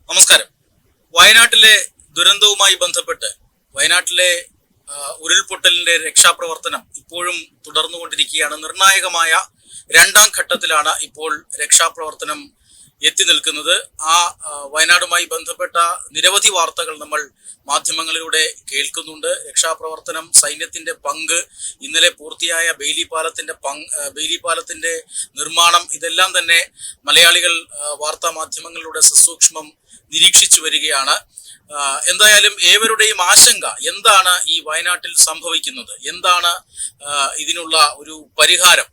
നമസ്കാരം. വയനാട്ടിലെ ദുരന്തവുമായി ബന്ധപ്പെട്ട് വയനാട്ടിലെ ഉരുൾപൊട്ടലിന്റെ രക്ഷാപ്രവർത്തനം ഇപ്പോഴും തുടർന്നുകൊണ്ടിരിക്കുകയാണ്. നിർണായകമായ രണ്ടാം ഘട്ടത്തിലാണ് ഇപ്പോൾ രക്ഷാപ്രവർത്തനം എത്തി നിൽക്കുന്നത്. വയനാടുമായി ബന്ധപ്പെട്ട നിരവധി വാർത്തകൾ നമ്മൾ മാധ്യമങ്ങളിലൂടെ കേൾക്കുന്നുണ്ട്. രക്ഷാപ്രവർത്തനം, സൈന്യത്തിന്റെ പങ്ക്, ഇന്നലെ പൂർത്തിയായ ബെയിലി പാലത്തിന്റെ നിർമ്മാണം, ഇതെല്ലാം തന്നെ മലയാളികൾ വാർത്താ മാധ്യമങ്ങളിലൂടെ സസൂക്ഷ്മം നിരീക്ഷിച്ചു വരികയാണ്. എന്തായാലും ഏവരുടെയും ആശങ്ക എന്താണ് ഈ വയനാട്ടിൽ സംഭവിക്കുന്നത്, എന്താണ് ഇതിനുള്ള ഒരു പരിഹാരം,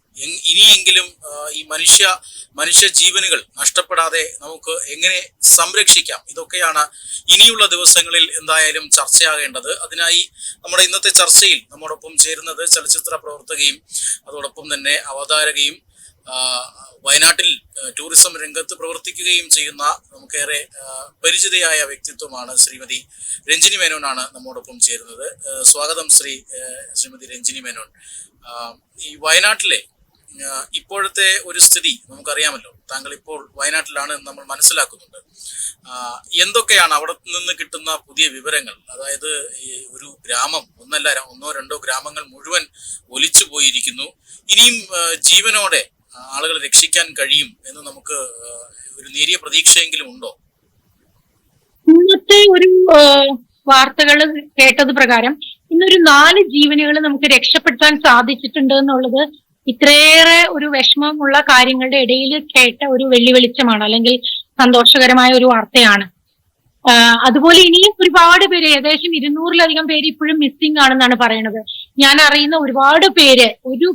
ഇനിയെങ്കിലും ഈ മനുഷ്യ ജീവനുകൾ നഷ്ടപ്പെടാതെ നമുക്ക് എങ്ങനെ സംരക്ഷിക്കാം, ഇതൊക്കെയാണ് ഇനിയുള്ള ദിവസങ്ങളിൽ എന്തായാലും ചർച്ചയാകേണ്ടത്. അതിനായി നമ്മുടെ ഇന്നത്തെ ചർച്ചയിൽ നമ്മോടൊപ്പം ചേരുന്നത് ചലച്ചിത്ര പ്രവർത്തകയും അതോടൊപ്പം തന്നെ അവതാരകയും വയനാട്ടിൽ ടൂറിസം രംഗത്ത് പ്രവർത്തിക്കുകയും ചെയ്യുന്ന നമുക്കേറെ പരിചിതയായ വ്യക്തിത്വമാണ് ശ്രീമതി രഞ്ജിനി മേനോനാണ് നമ്മോടൊപ്പം ചേരുന്നത്. സ്വാഗതം ശ്രീമതി രഞ്ജിനി മേനോൻ. ഈ വയനാട്ടിലെ ഇപ്പോഴത്തെ ഒരു സ്ഥിതി നമുക്കറിയാമല്ലോ. താങ്കൾ ഇപ്പോൾ വയനാട്ടിലാണ് എന്ന് നമ്മൾ മനസ്സിലാക്കുന്നുണ്ട്. എന്തൊക്കെയാണ് അവിടെ നിന്ന് കിട്ടുന്ന പുതിയ വിവരങ്ങൾ? അതായത് ഈ ഒരു ഗ്രാമം, ഒന്നോ രണ്ടോ ഗ്രാമങ്ങൾ മുഴുവൻ ഒലിച്ചു പോയിരിക്കുന്നു. ഇനിയും ജീവനോടെ ആളുകളെ രക്ഷിക്കാൻ കഴിയും എന്ന് നമുക്ക് ഒരു നേരിയ പ്രതീക്ഷയെങ്കിലും ഉണ്ടോ? ഇന്നത്തെ ഒരു വാർത്തകൾ കേട്ടത് പ്രകാരം ഇന്നൊരു 4 ജീവനുകൾ നമുക്ക് രക്ഷപ്പെടുത്താൻ സാധിച്ചിട്ടുണ്ട് എന്നുള്ളത് ഇത്രയേറെ ഒരു വിഷമമുള്ള കാര്യങ്ങളുടെ ഇടയിൽ കേട്ട ഒരു വെള്ളിവെളിച്ചമാണ്, അല്ലെങ്കിൽ സന്തോഷകരമായ ഒരു വാർത്തയാണ്. അതുപോലെ ഇനിയും ഒരുപാട് പേര്, ഏകദേശം 200-ലധികം പേര് ഇപ്പോഴും മിസ്സിംഗ് ആണെന്നാണ് പറയുന്നത്. ഞാൻ അറിയുന്ന ഒരുപാട് പേര്, ഒരു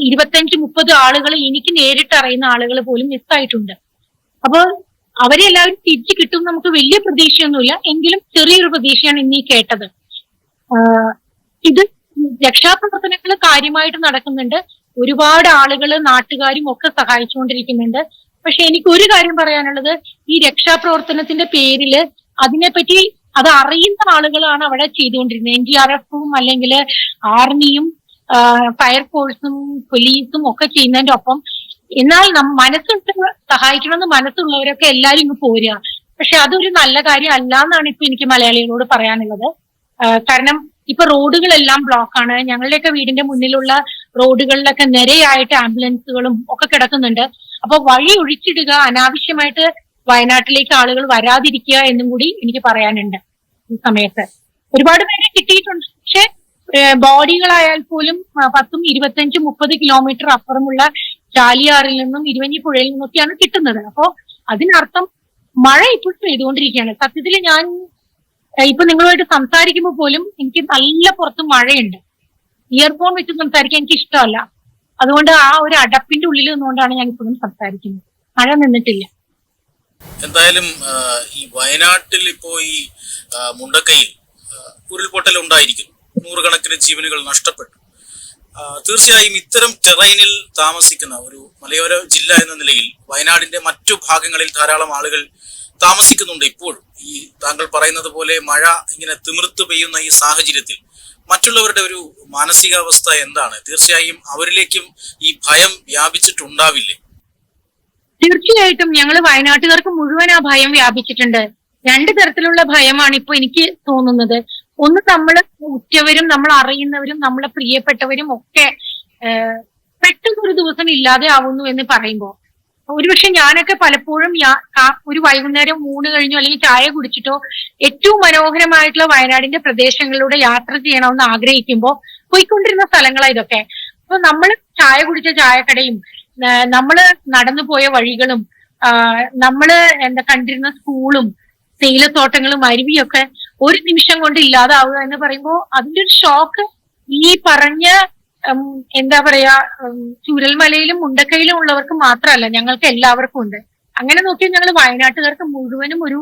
25-30 ആളുകൾ, എനിക്ക് നേരിട്ട് അറിയുന്ന ആളുകൾ പോലും മിസ്സായിട്ടുണ്ട്. അപ്പോൾ അവരെ എല്ലാവരും തിരിച്ചു കിട്ടും നമുക്ക് വലിയ പ്രതീക്ഷയൊന്നുമില്ല, എങ്കിലും ചെറിയൊരു പ്രതീക്ഷയാണ് ഇന്നീ കേട്ടത്. ഇത് രക്ഷാപ്രവർത്തനങ്ങൾ കാര്യമായിട്ട് നടക്കുന്നുണ്ട്. ഒരുപാട് ആളുകൾ, നാട്ടുകാരും ഒക്കെ സഹായിച്ചുകൊണ്ടിരിക്കുന്നുണ്ട്. പക്ഷെ എനിക്ക് ഒരു കാര്യം പറയാനുള്ളത്, ഈ രക്ഷാപ്രവർത്തനത്തിന്റെ പേരിൽ അതിനെപ്പറ്റി അത് അറിയുന്ന ആളുകളാണ് അവിടെ ചെയ്തുകൊണ്ടിരുന്നത്. NDRF-ഉം അല്ലെങ്കിൽ ആർമിയും ഫയർഫോഴ്സും പോലീസും ഒക്കെ ചെയ്യുന്നതിന്റെ ഒപ്പം, എന്നാൽ സഹായിക്കണമെന്ന് മനസ്സുള്ളവരൊക്കെ എല്ലാവരും ഇങ്ങ് പോരുക. പക്ഷെ അതൊരു നല്ല കാര്യം അല്ല എന്നാണ് ഇപ്പൊ എനിക്ക് മലയാളികളോട് പറയാനുള്ളത്. കാരണം ഇപ്പൊ റോഡുകളെല്ലാം ബ്ലോക്കാണ്. ഞങ്ങളുടെയൊക്കെ വീടിന്റെ മുന്നിലുള്ള റോഡുകളിലൊക്കെ നിരയായിട്ട് ആംബുലൻസുകളും ഒക്കെ കിടക്കുന്നുണ്ട്. അപ്പൊ വഴി ഒഴിച്ചിടുക, അനാവശ്യമായിട്ട് വയനാട്ടിലേക്ക് ആളുകൾ വരാതിരിക്കുക എന്നും കൂടി എനിക്ക് പറയാനുണ്ട്. ഈ സമയത്ത് ഒരുപാട് പേരെ കിട്ടിയിട്ടുണ്ട്, പക്ഷെ ബോഡികളായാൽ പോലും 10, 25, 30 കിലോമീറ്റർ അപ്പുറമുള്ള ചാലിയാറിൽ നിന്നും ഇരുവഞ്ഞിപ്പുഴയിൽ നിന്നൊക്കെയാണ് കിട്ടുന്നത്. അപ്പോ അതിനർത്ഥം മഴ ഇപ്പോൾ പെയ്തുകൊണ്ടിരിക്കുകയാണ്. സത്യത്തിൽ ഞാൻ ഇപ്പൊ നിങ്ങളുമായിട്ട് സംസാരിക്കുമ്പോൾ പോലും എനിക്ക് നല്ല പുറത്ത് മഴയുണ്ട്. ഇയർഫോൺ വെച്ച് സംസാരിക്കാൻ എനിക്ക് ഇഷ്ടമല്ല. അതുകൊണ്ട് ആ ഒരു അടപ്പിന്റെ ഉള്ളിൽ നിന്നുകൊണ്ടാണ് ഞാൻ ഇപ്പോഴും സംസാരിക്കുന്നത്. മഴ നിന്നിട്ടില്ല. എന്തായാലും ഈ വയനാട്ടിൽ ഇപ്പോ ഈ മുണ്ടക്കയിൽ ഉരുൾപൊട്ടൽ ഉണ്ടായിരിക്കുന്നു. 100 കണക്കിന് ജീവനുകൾ നഷ്ടപ്പെട്ടു. തീർച്ചയായും ഇത്തരം ടെറൈനിൽ താമസിക്കുന്ന ഒരു മലയോര ജില്ല എന്ന നിലയിൽ വയനാടിന്റെ മറ്റു ഭാഗങ്ങളിൽ ധാരാളം ആളുകൾ താമസിക്കുന്നുണ്ട്. ഇപ്പോഴും ഈ താങ്കൾ പറയുന്നത് പോലെ മഴ ഇങ്ങനെ തിമിർത്തു പെയ്യുന്ന ഈ സാഹചര്യത്തിൽ മറ്റുള്ളവരുടെ ഒരു മാനസികാവസ്ഥ എന്താണ്? തീർച്ചയായും അവരിലേക്കും ഈ ഭയം വ്യാപിച്ചിട്ടുണ്ടാവില്ലേ? തീർച്ചയായിട്ടും ഞങ്ങൾ വയനാട്ടുകാർക്ക് മുഴുവൻ ആ ഭയം വ്യാപിച്ചിട്ടുണ്ട്. 2 തരത്തിലുള്ള ഭയമാണ് ഇപ്പൊ എനിക്ക് തോന്നുന്നത്. ഒന്ന്, നമ്മൾ ഉറ്റവരും നമ്മൾ അറിയുന്നവരും നമ്മളെ പ്രിയപ്പെട്ടവരും ഒക്കെ പെട്ടെന്നൊരു ദിവസം ഇല്ലാതെ ആവുന്നു എന്ന് പറയുമ്പോൾ, ഒരുപക്ഷെ ഞാനൊക്കെ പലപ്പോഴും ഒരു വൈകുന്നേരം ഊണ് കഴിഞ്ഞോ അല്ലെങ്കിൽ ചായ കുടിച്ചിട്ടോ ഏറ്റവും മനോഹരമായിട്ടുള്ള വയനാടിന്റെ പ്രദേശങ്ങളിലൂടെ യാത്ര ചെയ്യണമെന്ന് ആഗ്രഹിക്കുമ്പോൾ പോയിക്കൊണ്ടിരുന്ന സ്ഥലങ്ങളാണ് ഇതൊക്കെ. അപ്പൊ നമ്മൾ ചായ കുടിച്ച ചായക്കടയും നമ്മള് നടന്നു പോയ വഴികളും നമ്മള് കണ്ടിരുന്ന സ്കൂളും തേയിലത്തോട്ടങ്ങളും അരുവിയൊക്കെ ഒരു നിമിഷം കൊണ്ട് ഇല്ലാതാവുക എന്ന് പറയുമ്പോൾ അതിന്റെ ഒരു ഷോക്ക് ഈ പറഞ്ഞ ചൂരൽമലയിലും മുണ്ടക്കയിലും ഉള്ളവർക്ക് മാത്രമല്ല, ഞങ്ങൾക്ക് എല്ലാവർക്കും ഉണ്ട്. അങ്ങനെ നോക്കിയാൽ ഞങ്ങൾ വയനാട്ടുകാർക്ക് മുഴുവനും ഒരു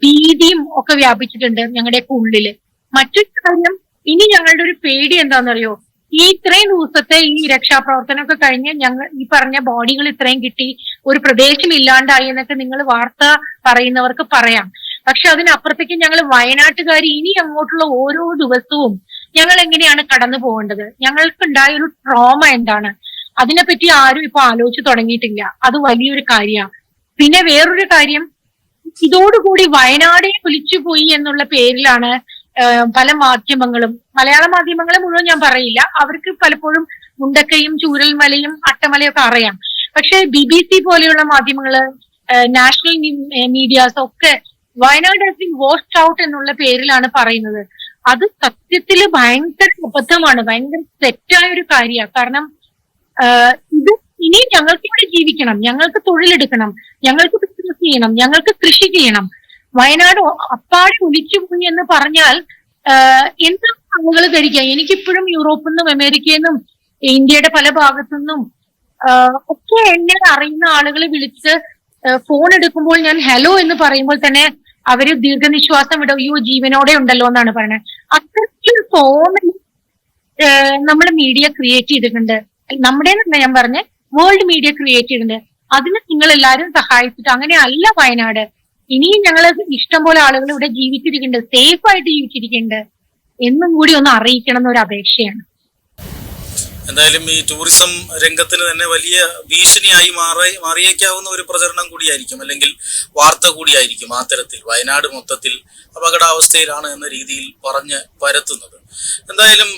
ഭീതിയും ഒക്കെ വ്യാപിച്ചിട്ടുണ്ട് ഞങ്ങളുടെയൊക്കെ ഉള്ളില്. മറ്റൊരു കാര്യം, ഇനി ഞങ്ങളുടെ ഒരു പേടി എന്താണെന്നറിയോ, ഈ ഇത്രയും ദിവസത്തെ ഈ രക്ഷാപ്രവർത്തനമൊക്കെ കഴിഞ്ഞ് ഞങ്ങൾ ഈ പറഞ്ഞ ബോഡികൾ ഇത്രയും കിട്ടി, ഒരു പ്രദേശം ഇല്ലാണ്ടായി എന്നൊക്കെ നിങ്ങൾ വാർത്ത പറയുന്നവർക്ക് പറയാം. പക്ഷെ അതിനപ്പുറത്തേക്ക് ഞങ്ങൾ വയനാട്ടുകാർ ഇനി അങ്ങോട്ടുള്ള ഓരോ ദിവസവും ഞങ്ങൾ എങ്ങനെയാണ് കടന്നു പോകേണ്ടത്, ഞങ്ങൾക്കുണ്ടായ ഒരു ട്രോമ എന്താണ്, അതിനെപ്പറ്റി ആരും ഇപ്പൊ ആലോചിച്ച് തുടങ്ങിയിട്ടില്ല. അത് വലിയൊരു കാര്യമാണ്. പിന്നെ വേറൊരു കാര്യം, ഇതോടുകൂടി വയനാടിനെ ഒലിച്ചുപോയി എന്നുള്ള പേരിലാണ് പല മാധ്യമങ്ങളും, മലയാള മാധ്യമങ്ങളെ മുഴുവൻ ഞാൻ പറയില്ല, അവർക്ക് പലപ്പോഴും മുണ്ടക്കയും ചൂരൽമലയും അട്ടമലയും ഒക്കെ അറിയാം. പക്ഷെ BBC പോലെയുള്ള മാധ്യമങ്ങള്, നാഷണൽ മീഡിയാസ് ഒക്കെ Wayanad has been washed out എന്നുള്ള പേരിലാണ് പറയുന്നത്. അത് സത്യത്തില് ഭയങ്കര അബദ്ധമാണ്, ഭയങ്കര തെറ്റായ ഒരു കാര്യമാണ്. കാരണം ഇത് ഇനി ഞങ്ങൾക്ക് ഇവിടെ ജീവിക്കണം, ഞങ്ങൾക്ക് തൊഴിലെടുക്കണം, ഞങ്ങൾക്ക് ബിസിനസ് ചെയ്യണം, ഞങ്ങൾക്ക് കൃഷി ചെയ്യണം. വയനാട് അപ്പാടെ ഒലിച്ചുപോയി എന്ന് പറഞ്ഞാൽ എന്താ ആളുകൾ ധരിക്കുക? എനിക്കിപ്പോഴും യൂറോപ്പിൽ നിന്നും അമേരിക്കയിൽ നിന്നും ഇന്ത്യയുടെ പല ഭാഗത്തു നിന്നും ഒക്കെ എന്നെ അറിയുന്ന ആളുകൾ വിളിച്ച് ഫോൺ എടുക്കുമ്പോൾ ഞാൻ ഹലോ എന്ന് പറയുമ്പോൾ തന്നെ അവര് ദീർഘനിശ്വാസം വിടും, അയ്യോ ജീവനോടെ ഉണ്ടല്ലോ എന്നാണ് പറയുന്നത്. അത്രയ്ക്കൊരു തോന്നൽ നമ്മൾ മീഡിയ ക്രിയേറ്റ് ചെയ്തിട്ടുണ്ട്. നമ്മുടെ ഞാൻ പറഞ്ഞ വേൾഡ് മീഡിയ ക്രിയേറ്റ് ചെയ്തിട്ടുണ്ട്. അതിന് നിങ്ങൾ എല്ലാവരും സഹായിച്ചിട്ട് അങ്ങനെ അല്ല വയനാട്. ഇനിയും ഞങ്ങൾ ഇഷ്ടം പോലെ ആളുകൾ ഇവിടെ ജീവിച്ചിരിക്കുന്നുണ്ട്, സേഫ് ആയിട്ട് ജീവിച്ചിരിക്കുന്നുണ്ട് എന്നും കൂടി ഒന്ന് അറിയിക്കണം എന്നൊരു അപേക്ഷയാണ്. എന്തായാലും ഈ ടൂറിസം രംഗത്തിന് തന്നെ വലിയ ഭീഷണിയായി മാറിയേക്കാവുന്ന ഒരു പ്രചരണം കൂടിയായിരിക്കും, അല്ലെങ്കിൽ വാർത്ത കൂടിയായിരിക്കും ആ തരത്തിൽ വയനാട് മൊത്തത്തിൽ അപകടാവസ്ഥയിലാണ് എന്ന രീതിയിൽ പറഞ്ഞ് പരത്തുന്നത്. എന്തായാലും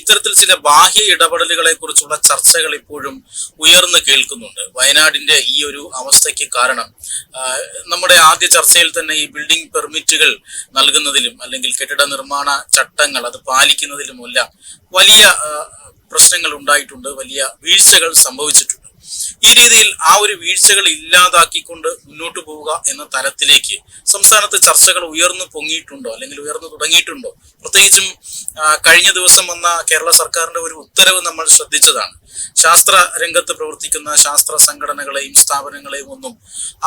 ഇത്തരത്തിൽ ചില ബാഹ്യ ഇടപെടലുകളെ കുറിച്ചുള്ള ചർച്ചകൾ ഇപ്പോഴും ഉയർന്നു കേൾക്കുന്നുണ്ട്. വയനാടിന്റെ ഈ ഒരു അവസ്ഥയ്ക്ക് കാരണം നമ്മുടെ ആദ്യ ചർച്ചയിൽ തന്നെ ഈ ബിൽഡിംഗ് പെർമിറ്റുകൾ നൽകുന്നതിലും അല്ലെങ്കിൽ കെട്ടിട നിർമ്മാണ ചട്ടങ്ങൾ അത് പാലിക്കുന്നതിലുമെല്ലാം വലിയ പ്രശ്നങ്ങൾ ഉണ്ടായിട്ടുണ്ട്, വലിയ വീഴ്ചകൾ സംഭവിച്ചിട്ടുണ്ട്. ഈ രീതിയിൽ ആ ഒരു വീഴ്ചകൾ ഇല്ലാതാക്കിക്കൊണ്ട് മുന്നോട്ട് പോവുക എന്ന തലത്തിലേക്ക് സംസ്ഥാനത്ത് ചർച്ചകൾ ഉയർന്നു പൊങ്ങിയിട്ടുണ്ടോ അല്ലെങ്കിൽ ഉയർന്നു തുടങ്ങിയിട്ടുണ്ടോ? പ്രത്യേകിച്ചും കഴിഞ്ഞ ദിവസം വന്ന കേരള സർക്കാരിന്റെ ഒരു ഉത്തരവ് നമ്മൾ ശ്രദ്ധിച്ചതാണ്. ശാസ്ത്ര രംഗത്ത് പ്രവർത്തിക്കുന്ന ശാസ്ത്ര സംഘടനകളെയും സ്ഥാപനങ്ങളെയും ഒന്നും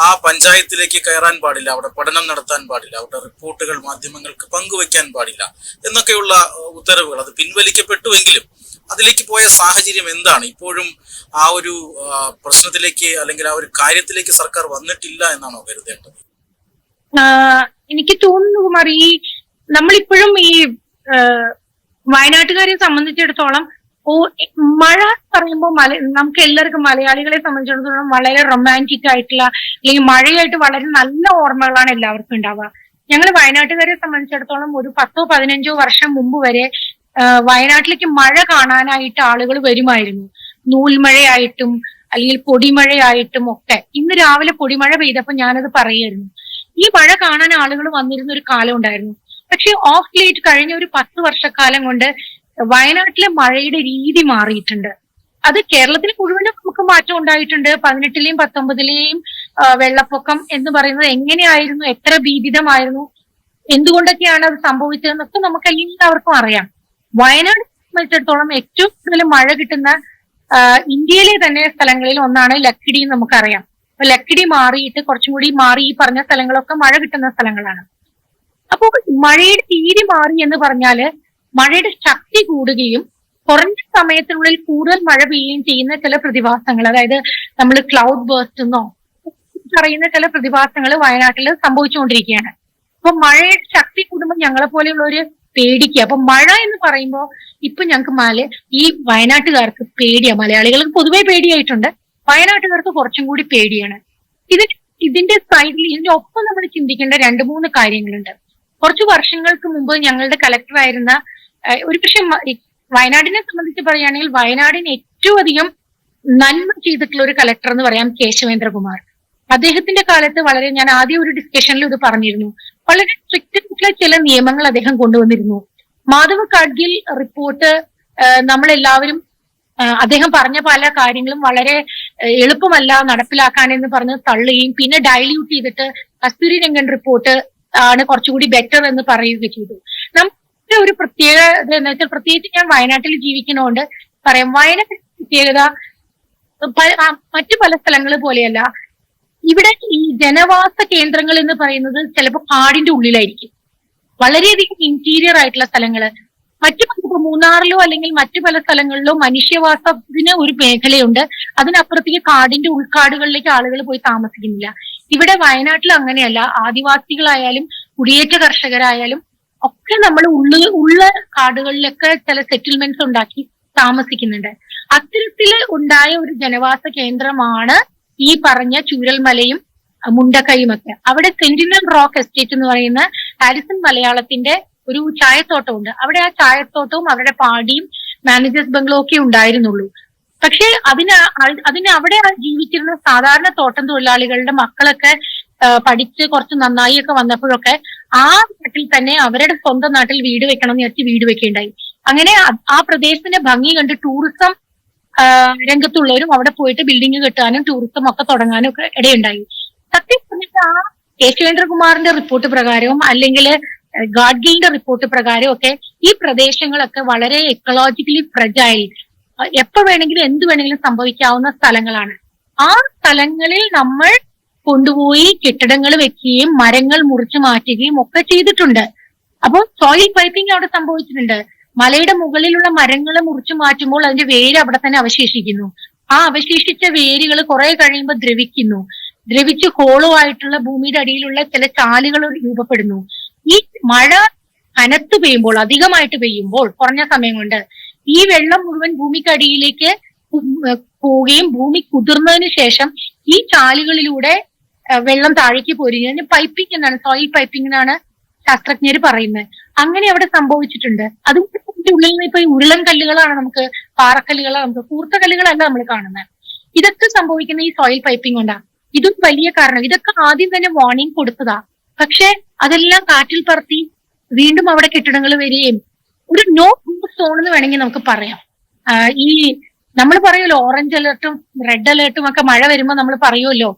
ആ പഞ്ചായത്തിലേക്ക് കയറാൻ പാടില്ല, അവിടെ പഠനം നടത്താൻ പാടില്ല, അവിടെ റിപ്പോർട്ടുകൾ മാധ്യമങ്ങൾക്ക് പങ്കുവെക്കാൻ പാടില്ല എന്നൊക്കെയുള്ള ഉത്തരവുകൾ അത് പിൻവലിക്കപ്പെട്ടുവെങ്കിലും അതിലേക്ക് പോയ സാഹചര്യം എന്താണ്? ഇപ്പോഴും ആ ഒരു പ്രശ്നത്തിലേക്ക് അല്ലെങ്കിൽ ആ ഒരു കാര്യത്തിലേക്ക് സർക്കാർ വന്നിട്ടില്ല എന്നാണോ കരുതേണ്ടത്? എനിക്ക് തോന്നുന്നു കുമാർ, ഈ നമ്മളിപ്പോഴും ഈ വയനാട്ടുകാരെ സംബന്ധിച്ചിടത്തോളം മഴ പറയുമ്പോൾ നമുക്ക് എല്ലാവർക്കും മലയാളികളെ സംബന്ധിച്ചിടത്തോളം വളരെ റൊമാൻറ്റിക് ആയിട്ടുള്ള അല്ലെങ്കിൽ മഴയായിട്ട് വളരെ നല്ല ഓർമ്മകളാണ് എല്ലാവർക്കും ഉണ്ടാവുക. ഞങ്ങൾ വയനാട്ടുകാരെ സംബന്ധിച്ചിടത്തോളം ഒരു 10-15 വർഷം മുമ്പ് വരെ വയനാട്ടിലേക്ക് മഴ കാണാനായിട്ട് ആളുകൾ വരുമായിരുന്നു. നൂൽമഴയായിട്ടും അല്ലെങ്കിൽ പൊടിമഴയായിട്ടും ഒക്കെ. ഇന്ന് രാവിലെ പൊടിമഴ പെയ്തപ്പോൾ ഞാനത് പറയായിരുന്നു. ഈ മഴ കാണാൻ ആളുകൾ വന്നിരുന്ന ഒരു കാലം ഉണ്ടായിരുന്നു. പക്ഷെ ഓഫ് ലേറ്റ് കഴിഞ്ഞ ഒരു 10 വർഷക്കാലം കൊണ്ട് വയനാട്ടിലെ മഴയുടെ രീതി മാറിയിട്ടുണ്ട്. അത് കേരളത്തിന് മുഴുവനും നമുക്ക് മാറ്റം ഉണ്ടായിട്ടുണ്ട്. 18ലെയും 19ലെയും വെള്ളപ്പൊക്കം എന്ന് പറയുന്നത് എങ്ങനെയായിരുന്നു, എത്ര ഭീതിതമായിരുന്നു, എന്തുകൊണ്ടൊക്കെയാണ് അത് സംഭവിച്ചതെന്നൊക്കെ നമുക്ക് എല്ലാവർക്കും അറിയാം. വയനാട് സംബന്ധിച്ചിടത്തോളം ഏറ്റവും കൂടുതൽ മഴ കിട്ടുന്ന ഇന്ത്യയിലെ തന്നെ സ്ഥലങ്ങളിൽ ഒന്നാണ് ലക്കിടി എന്ന് നമുക്കറിയാം. അപ്പൊ ലക്കിടി മാറിയിട്ട് കുറച്ചും കൂടി മാറി ഈ പറഞ്ഞ സ്ഥലങ്ങളൊക്കെ മഴ കിട്ടുന്ന സ്ഥലങ്ങളാണ്. അപ്പോൾ മഴയുടെ തീരെ മാറി എന്ന് പറഞ്ഞാല് മഴയുടെ ശക്തി കൂടുകയും കുറഞ്ഞ സമയത്തിനുള്ളിൽ കൂടുതൽ മഴ പെയ്യുകയും ചെയ്യുന്ന ചില പ്രതിഭാസങ്ങൾ, അതായത് നമ്മൾ ക്ലൗഡ് ബേസ്റ്റ് എന്നോ പറയുന്ന ചില പ്രതിഭാസങ്ങൾ വയനാട്ടിൽ സംഭവിച്ചുകൊണ്ടിരിക്കുകയാണ്. അപ്പൊ മഴയുടെ ശക്തി കൂടുമ്പോൾ ഞങ്ങളെ പോലെയുള്ളവര് പേടിക്കുക. അപ്പൊ മഴ എന്ന് പറയുമ്പോൾ ഇപ്പൊ ഞങ്ങൾക്ക് ഈ വയനാട്ടുകാർക്ക് പേടിയാ. മലയാളികൾക്ക് പൊതുവെ പേടിയായിട്ടുണ്ട്, വയനാട്ടുകാർക്ക് കുറച്ചും കൂടി പേടിയാണ്. ഇതിന്റെ സൈഡിൽ ഇതിന്റെ ഒപ്പം നമ്മൾ ചിന്തിക്കേണ്ട 2-3 കാര്യങ്ങളുണ്ട്. കുറച്ചു വർഷങ്ങൾക്ക് മുമ്പ് ഞങ്ങളുടെ കളക്ടറായിരുന്ന ഒരുപക്ഷെ വയനാടിനെ സംബന്ധിച്ച് പറയുകയാണെങ്കിൽ വയനാടിന് ഏറ്റവും അധികം നന്മ ചെയ്തിട്ടുള്ള ഒരു കളക്ടർ എന്ന് പറയാം കേശവേന്ദ്രകുമാർ. അദ്ദേഹത്തിന്റെ കാലത്ത് വളരെ, ഞാൻ ആദ്യം ഒരു ഡിസ്കഷനിൽ ഇത് പറഞ്ഞിരുന്നു, വളരെ സ്ട്രിക്റ്റ് ആയിട്ടുള്ള ചില നിയമങ്ങൾ അദ്ദേഹം കൊണ്ടുവന്നിരുന്നു. മാധവ് ഗാഡ്ഗിൽ റിപ്പോർട്ട് നമ്മളെല്ലാവരും അദ്ദേഹം പറഞ്ഞ പല കാര്യങ്ങളും വളരെ എളുപ്പമല്ല നടപ്പിലാക്കാൻ എന്ന് പറഞ്ഞ് തള്ളുകയും പിന്നെ ഡൈല്യൂട്ട് ചെയ്തിട്ട് കസ്തൂരി രംഗൻ റിപ്പോർട്ട് ആണ് കുറച്ചുകൂടി ബെറ്റർ എന്ന് പറയുകയും ചെയ്തു. നമുക്ക് ഒരു പ്രത്യേകത എന്ന് വെച്ചാൽ, പ്രത്യേകിച്ച് ഞാൻ വയനാട്ടിൽ ജീവിക്കുന്നതുകൊണ്ട് പറയാം, വയനാട്ടിൽ പ്രത്യേകത മറ്റു പല സ്ഥലങ്ങൾ പോലെയല്ല. ഇവിടെ ഈ ജനവാസ കേന്ദ്രങ്ങൾ എന്ന് പറയുന്നത് ചിലപ്പോൾ കാടിന്റെ ഉള്ളിലായിരിക്കും, വളരെയധികം ഇന്റീരിയർ ആയിട്ടുള്ള സ്ഥലങ്ങള്. മറ്റു ഇപ്പൊ മൂന്നാറിലോ അല്ലെങ്കിൽ മറ്റു പല സ്ഥലങ്ങളിലോ മനുഷ്യവാസത്തിന് ഒരു മേഖലയുണ്ട്, അതിനപ്പുറത്തേക്ക് കാടിന്റെ ഉൾക്കാടുകളിലേക്ക് ആളുകൾ പോയി താമസിക്കുന്നില്ല. ഇവിടെ വയനാട്ടിൽ അങ്ങനെയല്ല. ആദിവാസികളായാലും കുടിയേറ്റ കർഷകരായാലും ഒക്കെ നമ്മൾ ഉള്ള കാടുകളിലൊക്കെ ചില സെറ്റിൽമെന്റ്സ് ഉണ്ടാക്കി താമസിക്കുന്നുണ്ട്. അത്തരത്തിൽ ഉണ്ടായ ഒരു ജനവാസ കേന്ദ്രമാണ് ഈ പറഞ്ഞ ചൂരൽമലയും മുണ്ടക്കൈയുമൊക്കെ. അവിടെ സെന്റിനൽ റോക്ക് എസ്റ്റേറ്റ് എന്ന് പറയുന്ന ഹാരിസൺ മലയാളത്തിന്റെ ഒരു ചായത്തോട്ടമുണ്ട്. അവിടെ ആ ചായത്തോട്ടവും അവരുടെ പാടിയും മാനേജേഴ്സ് ബംഗ്ലോ ഒക്കെ ഉണ്ടായിരുന്നുള്ളൂ. പക്ഷെ അതിന് അവിടെ ജീവിച്ചിരുന്ന സാധാരണ തോട്ടം തൊഴിലാളികളുടെ മക്കളൊക്കെ പഠിച്ച് കുറച്ച് നന്നായി ഒക്കെ വന്നപ്പോഴൊക്കെ ആ നാട്ടിൽ തന്നെ അവരുടെ സ്വന്തം നാട്ടിൽ വീട് വെക്കണം എന്ന് വെച്ച് വീട് വെക്കുകയുണ്ടായി. അങ്ങനെ ആ പ്രദേശത്തിന്റെ ഭംഗി കണ്ട് ടൂറിസം രംഗത്തുള്ളവരും അവിടെ പോയിട്ട് ബിൽഡിംഗ് കെട്ടാനും ടൂറിസം ഒക്കെ തുടങ്ങാനും ഒക്കെ ഇടയുണ്ടായി. സത്യം പറഞ്ഞിട്ട് ആ കേശവേന്ദ്രകുമാറിന്റെ റിപ്പോർട്ട് പ്രകാരവും അല്ലെങ്കിൽ ഗാഡ്ഗിലിന്റെ റിപ്പോർട്ട് പ്രകാരവും ഒക്കെ ഈ പ്രദേശങ്ങളൊക്കെ വളരെ എക്കോളജിക്കലി ഫ്രജൈൽ, എപ്പോ വേണമെങ്കിലും എന്ത് വേണമെങ്കിലും സംഭവിക്കാവുന്ന സ്ഥലങ്ങളാണ്. ആ സ്ഥലങ്ങളിൽ നമ്മൾ കൊണ്ടുപോയി കെട്ടിടങ്ങൾ വെക്കുകയും മരങ്ങൾ മുറിച്ചു മാറ്റുകയും ഒക്കെ ചെയ്തിട്ടുണ്ട്. അപ്പോൾ സോയിൽ പൈപ്പിംഗ് അവിടെ സംഭവിച്ചിട്ടുണ്ട്. മലയുടെ മുകളിലുള്ള മരങ്ങൾ മുറിച്ചു മാറ്റുമ്പോൾ അതിന്റെ വേര് അവിടെ തന്നെ അവശേഷിക്കുന്നു. ആ അവശേഷിച്ച വേരുകൾ കുറെ കഴിയുമ്പോൾ ദ്രവിച്ച് ഹോളോ ആയിട്ടുള്ള ഭൂമിയുടെ അടിയിലുള്ള ചില ചാലുകൾ രൂപപ്പെടുന്നു. ഈ മഴ കനത്ത് പെയ്യുമ്പോൾ, അധികമായിട്ട് പെയ്യുമ്പോൾ, കുറഞ്ഞ സമയം കൊണ്ട് ഈ വെള്ളം മുഴുവൻ ഭൂമിക്കടിയിലേക്ക് പോവുകയും ഭൂമി കുതിർന്നതിന് ശേഷം ഈ ചാലുകളിലൂടെ വെള്ളം താഴേക്ക് പോരുകയും പൈപ്പിംഗ് എന്നാണ്, സോയിൽ പൈപ്പിംഗ് എന്നാണ് ശാസ്ത്രജ്ഞർ പറയുന്നത്. അങ്ങനെ അവിടെ സംഭവിച്ചിട്ടുണ്ട്. അതിന്റെ ഉള്ളിൽ നിന്ന് ഇപ്പൊ ഉരുളൻ കല്ലുകളാണ് നമുക്ക്, പാറക്കല്ലുകളാണ് നമുക്ക്, കൂർത്ത കല്ലുകളല്ല നമ്മൾ കാണുന്നത്. ഇതൊക്കെ സംഭവിക്കുന്ന ഈ സോയിൽ പൈപ്പിംഗ് കൊണ്ടാണ്. ഇതും വലിയ കാരണം. ഇതൊക്കെ ആദ്യം തന്നെ വാർണിംഗ് കൊടുത്തതാ. പക്ഷെ അതെല്ലാം കാറ്റിൽ പറത്തി വീണ്ടും അവിടെ കെട്ടിടങ്ങൾ വരികയും ഒരു നോ സോൺ എന്ന് വേണമെങ്കിൽ നമുക്ക് പറയാം. ഈ നമ്മൾ പറയുമല്ലോ ഓറഞ്ച് അലേർട്ടും റെഡ് അലേർട്ടും ഒക്കെ മഴ വരുമ്പോൾ നമ്മൾ പറയുമല്ലോ,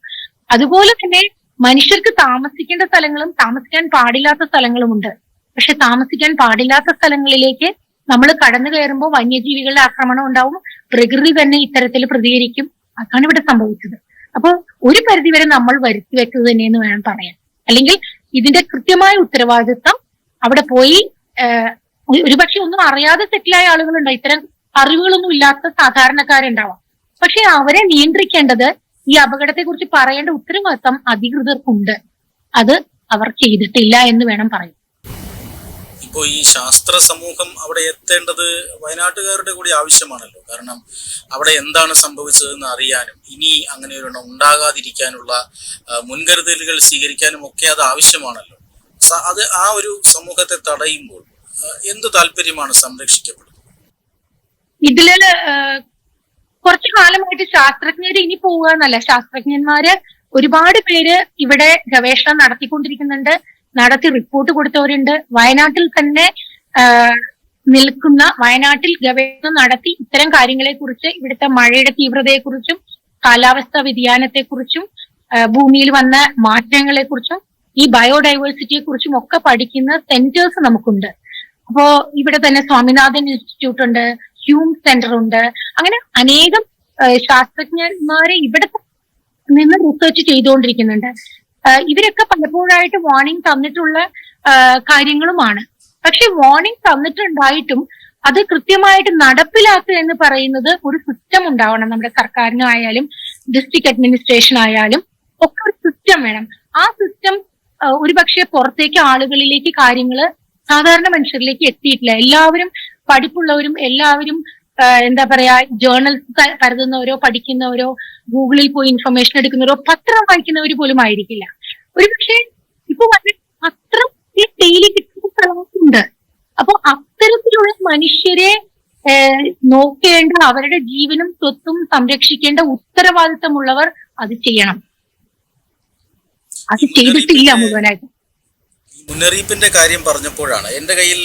അതുപോലെ തന്നെ മനുഷ്യർക്ക് താമസിക്കേണ്ട സ്ഥലങ്ങളും താമസിക്കാൻ പാടില്ലാത്ത സ്ഥലങ്ങളുമുണ്ട്. പക്ഷെ താമസിക്കാൻ പാടില്ലാത്ത സ്ഥലങ്ങളിലേക്ക് നമ്മൾ കടന്നു കയറുമ്പോൾ വന്യജീവികളുടെ ആക്രമണം ഉണ്ടാവും, പ്രകൃതി തന്നെ ഇത്തരത്തിൽ പ്രതികരിക്കും. അതാണ് ഇവിടെ സംഭവിച്ചത്. അപ്പൊ ഒരു പരിധിവരെ നമ്മൾ വരുത്തി വെച്ചത് തന്നെയെന്ന് വേണം പറയാൻ. അല്ലെങ്കിൽ ഇതിന്റെ കൃത്യമായ ഉത്തരവാദിത്വം അവിടെ പോയി ഒരുപക്ഷെ ഒന്നും അറിയാതെ സെറ്റിലായ ആളുകളുണ്ടാവും, ഇത്തരം അറിവുകളൊന്നും ഇല്ലാത്ത സാധാരണക്കാരുണ്ടാവാം. പക്ഷെ അവരെ നിയന്ത്രിക്കേണ്ടത്, ഈ അപകടത്തെ കുറിച്ച് പറയേണ്ട ഉത്തരവാദിത്വം അധികൃതർക്കുണ്ട്. അത് അവർ ചെയ്തിട്ടില്ല എന്ന് വേണം പറയാൻ. ഇപ്പോൾ ഈ ശാസ്ത്ര സമൂഹം അവിടെ എത്തേണ്ടത് വയനാട്ടുകാരുടെ കൂടി ആവശ്യമാണല്ലോ. കാരണം അവിടെ എന്താണ് സംഭവിച്ചതെന്ന് അറിയാനും ഇനി അങ്ങനെ ഒരു ഉണ്ടാകാതിരിക്കാനുള്ള മുൻകരുതലുകൾ സ്വീകരിക്കാനും ഒക്കെ അത് ആവശ്യമാണല്ലോ. അത് ആ ഒരു സമൂഹത്തെ തടയുമ്പോൾ എന്ത് താല്പര്യമാണ് സംരക്ഷിക്കപ്പെടുന്നത്? ഇതില് കുറച്ചു കാലമായിട്ട് ശാസ്ത്രജ്ഞര് ഇനി പോവുക എന്നല്ല, ശാസ്ത്രജ്ഞന്മാര് ഒരുപാട് പേര് ഇവിടെ ഗവേഷണം നടത്തിക്കൊണ്ടിരിക്കുന്നുണ്ട്, നടത്തി റിപ്പോർട്ട് കൊടുത്തവരുണ്ട്. വയനാട്ടിൽ തന്നെ വയനാട്ടിൽ ഗവേഷണം നടത്തി ഇത്തരം കാര്യങ്ങളെ കുറിച്ച്, ഇവിടുത്തെ മഴയുടെ തീവ്രതയെക്കുറിച്ചും കാലാവസ്ഥാ വ്യതിയാനത്തെക്കുറിച്ചും ഭൂമിയിൽ വന്ന മാറ്റങ്ങളെ കുറിച്ചും ഈ ബയോഡൈവേഴ്സിറ്റിയെ കുറിച്ചും ഒക്കെ പഠിക്കുന്ന സെന്റേഴ്സ് നമുക്കുണ്ട്. അപ്പോ ഇവിടെ തന്നെ സ്വാമിനാഥൻ ഇൻസ്റ്റിറ്റ്യൂട്ട് ഉണ്ട്, ഹ്യൂം സെന്റർ ഉണ്ട്. അങ്ങനെ അനേകം ശാസ്ത്രജ്ഞന്മാരെ ഇവിടെ നിന്ന് റിസർച്ച് ചെയ്തുകൊണ്ടിരിക്കുന്നുണ്ട്. ഇവരൊക്കെ പലപ്പോഴായിട്ട് വാർണിംഗ് തന്നിട്ടുള്ള കാര്യങ്ങളുമാണ്. പക്ഷെ വാർണിംഗ് തന്നിട്ടുണ്ടായിട്ടും അത് കൃത്യമായിട്ട് നടപ്പിലാക്കുക എന്ന് പറയുന്നത് ഒരു സിസ്റ്റം ഉണ്ടാവണം. നമ്മുടെ സർക്കാരിനായാലും ഡിസ്ട്രിക്ട് അഡ്മിനിസ്ട്രേഷൻ ആയാലും ഒക്കെ ഒരു സിസ്റ്റം വേണം. ആ സിസ്റ്റം ഒരുപക്ഷെ പുറത്തേക്ക് ആളുകളിലേക്ക് കാര്യങ്ങള് സാധാരണ മനുഷ്യരിലേക്ക് എത്തിയിട്ടില്ല. എല്ലാവരും പഠിപ്പുള്ളവരും എല്ലാവരും എന്താ പറയാ, ജേർണൽസ് കരുതുന്നവരോ പഠിക്കുന്നവരോ ഗൂഗിളിൽ പോയി ഇൻഫർമേഷൻ എടുക്കുന്നവരോ പത്രം വായിക്കുന്നവര് പോലും ആയിരിക്കില്ല. ഒരുപക്ഷെ ഇപ്പൊ പത്രം ഡെയിലി കിട്ടുന്ന സ്ഥലങ്ങളുണ്ട്. അപ്പൊ അത്തരത്തിലുള്ള മനുഷ്യരെ നോക്കേണ്ട, അവരുടെ ജീവനും സ്വത്തും സംരക്ഷിക്കേണ്ട ഉത്തരവാദിത്തമുള്ളവർ അത് ചെയ്യണം. അത് ചെയ്തിട്ടില്ല മുഴുവനായിട്ട്. മുന്നറിയിപ്പിന്റെ കാര്യം പറഞ്ഞപ്പോഴാണ് എൻ്റെ കയ്യിൽ,